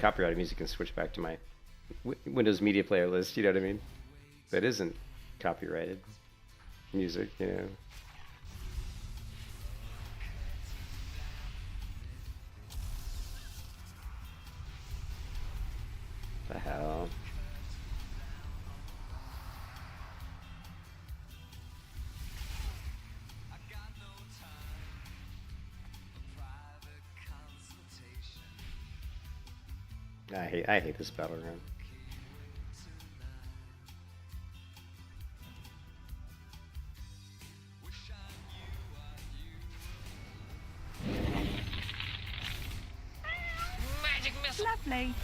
copyrighted music and switch back to my Windows Media Player list. You know what I mean? That isn't copyrighted music, you know. The hell. I hate this battleground. Magic missile. Lovely.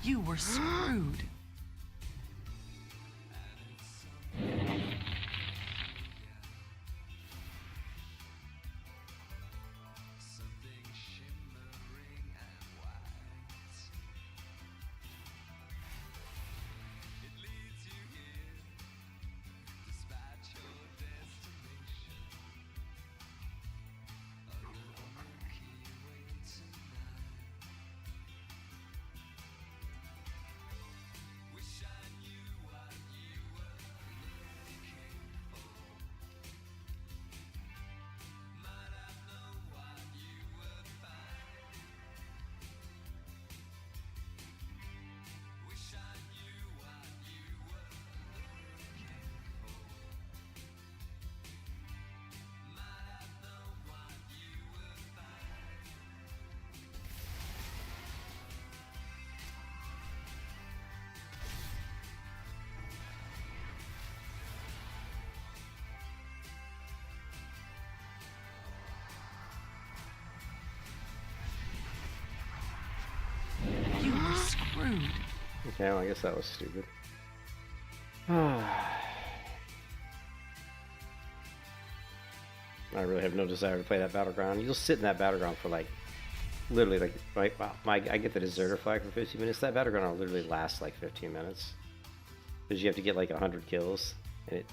You were screwed. You were screwed. Okay, well, I guess that was stupid. I really have no desire to play that battleground. You'll sit in that battleground for like, literally like, right? Wow, I get the deserter flag for 15 minutes. That battleground will literally last like 15 minutes. Because you have to get like 100 kills, and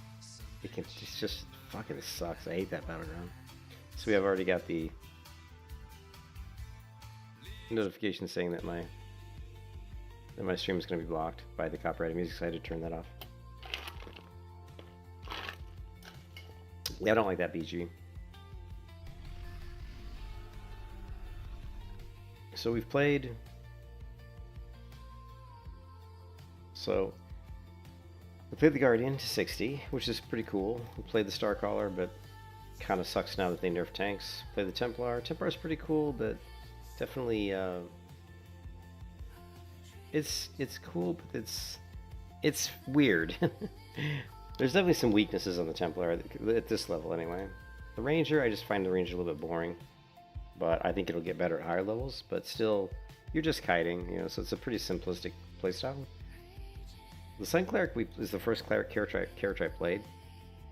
it's just fucking sucks. I hate that battleground. So we have already got the notification saying that my stream is going to be blocked by the copyrighted music, so I had to turn that off. Yeah, I don't like that BG. So we've played. So we played the Guardian to 60, which is pretty cool. We played the Starcaller, but kind of sucks now that they nerfed tanks. Played the Templar. Templar's pretty cool, but definitely it's cool, but it's weird. There's definitely some weaknesses on the Templar at this level anyway. The Ranger, I just find the Ranger a little bit boring, but I think it'll get better at higher levels. But still, you're just kiting, you know, so it's a pretty simplistic playstyle. The Sun Cleric is the first cleric character I played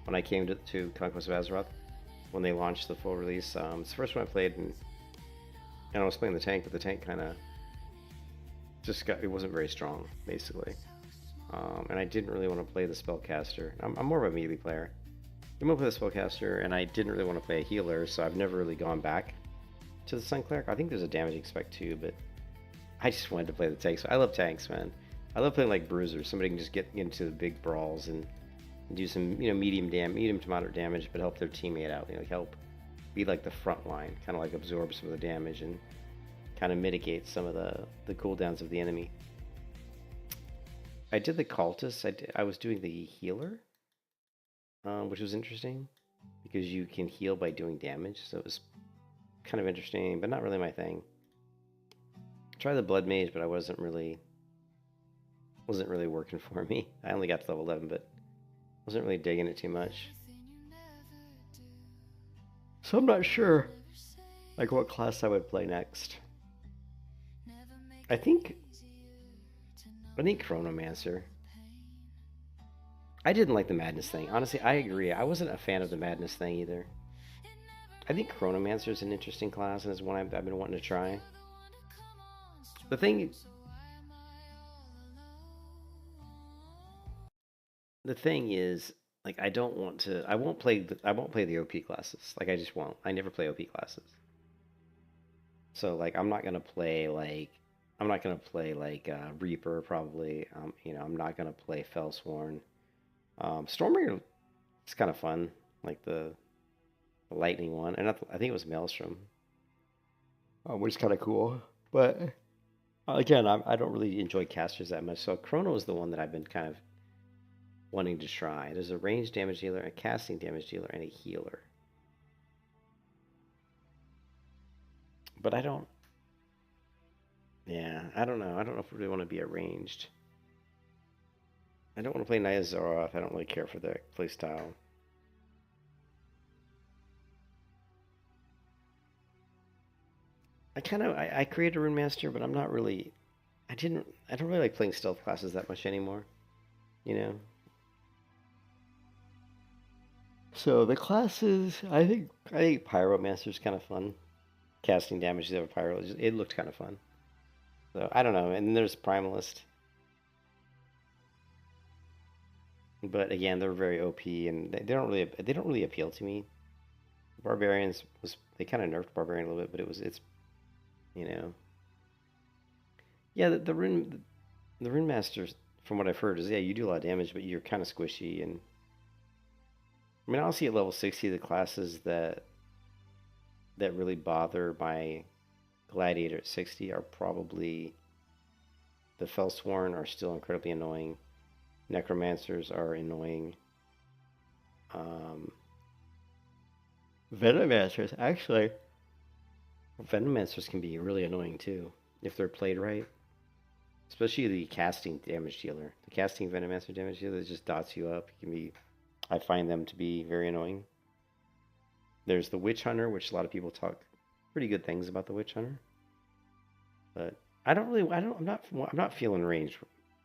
when I came to Conquest of Azeroth when they launched the full release. It's the first one I played, and I was playing the tank, but the tank kind of just it wasn't very strong, basically. And I didn't really want to play the spellcaster. I'm more of a melee player. I'm going to play the spellcaster, and I didn't really want to play a healer, so I've never really gone back to the Sun Cleric. I think there's a damaging spec too, but I just wanted to play the tanks. I love tanks, man. I love playing like bruisers. Somebody can just get into the big brawls and do some, you know, medium to moderate damage, but help their teammate out. You know, help be like the front line, kind of like absorb some of the damage and kind of mitigate some of the cooldowns of the enemy. I did the cultist. I was doing the healer, which was interesting because you can heal by doing damage. So it was kind of interesting, but not really my thing. Try the blood mage, but I wasn't really working for me. I only got to level 11, but wasn't really digging it too much. So I'm not sure like what class I would play next. I think Chronomancer. I didn't like the madness thing. Honestly, I agree. I wasn't a fan of the madness thing either. I think Chronomancer is an interesting class and is one I've been wanting to try. The thing is, like, I won't play the OP classes. Like, I just won't. I never play OP classes. So, like, I'm not gonna play Reaper probably. You know, I'm not gonna play Fellsworn. Stormbringer is kind of fun, like the lightning one, and I think it was Maelstrom, which is kind of cool. But again, I don't really enjoy casters that much, so Chrono is the one that I've been kind of wanting to try. There's a range damage dealer, a casting damage dealer, and a healer. But I don't know. I don't know if I really want to be a ranged. I don't want to play c.IsAppearanceCollected. I don't really care for the playstyle. I created a Rune Master, but I'm not really. I don't really like playing stealth classes that much anymore. You know. So the classes, I think Pyromancer is kind of fun. Casting damage to the Pyro, it looked kind of fun. So I don't know. And then there's Primalist. But again, they're very OP, and they don't really appeal to me. Barbarians they kind of nerfed Barbarian a little bit, but it's you know, yeah, the Rune Masters, from what I've heard, is you do a lot of damage, but you're kind of squishy. And I mean, honestly, at level 60, the classes that really bother my Gladiator at 60 are probably the Fellsworn are still incredibly annoying. Necromancers are annoying. Venomancers, actually. Venomancers can be really annoying too, if they're played right. Especially the casting damage dealer. The casting Venomancer damage dealer that just dots you up. I find them to be very annoying. There's the Witch Hunter, which a lot of people talk pretty good things about the Witch Hunter. But I'm not feeling range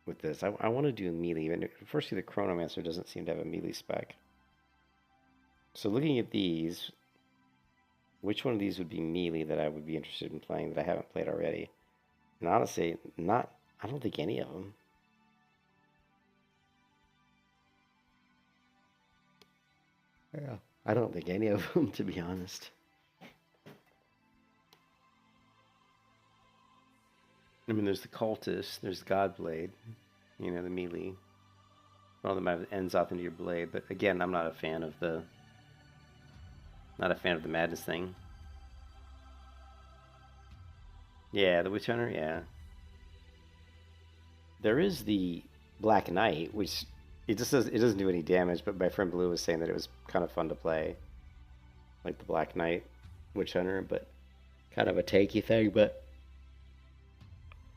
with this. I want to do melee. And firstly, the Chronomancer doesn't seem to have a melee spec. So looking at these, which one of these would be melee that I would be interested in playing that I haven't played already? And honestly, I don't think any of them. Yeah, I don't think any of them, to be honest. I mean, there's the Cultist, there's the Godblade, you know, the melee. All of them ends off into your blade, but again, I'm not a fan of the madness thing. Yeah, the Witch Hunter, yeah. There is the Black Knight, which it doesn't do any damage, but my friend Blue was saying that it was kind of fun to play, like the Black Knight Witch Hunter, but kind of a tanky thing. But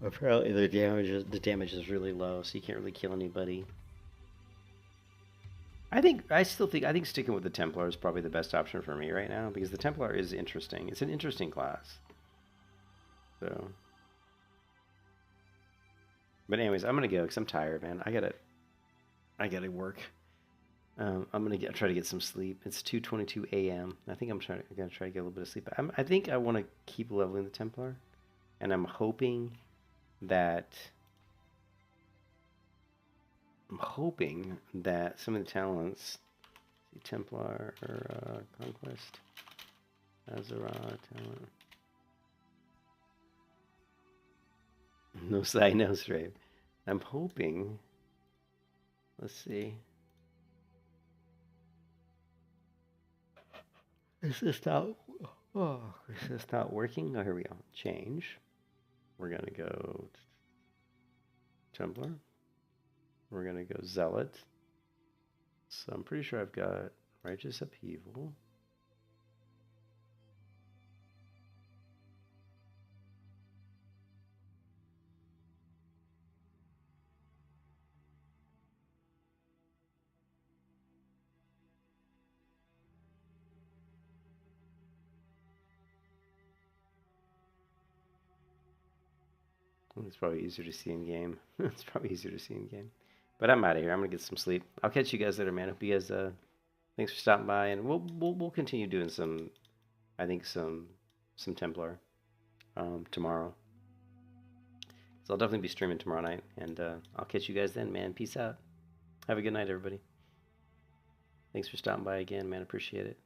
apparently the damage is really low, so you can't really kill anybody. I think sticking with the Templar is probably the best option for me right now, because the Templar is interesting. It's an interesting class. So, but anyways, I'm gonna go because I'm tired, man. I gotta work. I'm gonna try to get some sleep. It's 2:22 a.m. I think I'm gonna try to get a little bit of sleep. I think I want to keep leveling the Templar, and I'm hoping that some of the talents, Templar or Conquest Azeroth talent. No side, no strafe. I'm hoping. Let's see. Is this not working? Oh, here we go. Change. We're gonna go Templar. We're gonna go Zealot. So I'm pretty sure I've got Righteous Upheaval. It's probably easier to see in game. It's probably easier to see in game. But I'm out of here. I'm gonna get some sleep. I'll catch you guys later, man. Hope you guys thanks for stopping by, and we'll continue doing some, I think some Templar tomorrow. So I'll definitely be streaming tomorrow night, and I'll catch you guys then, man. Peace out. Have a good night, everybody. Thanks for stopping by again, man. Appreciate it.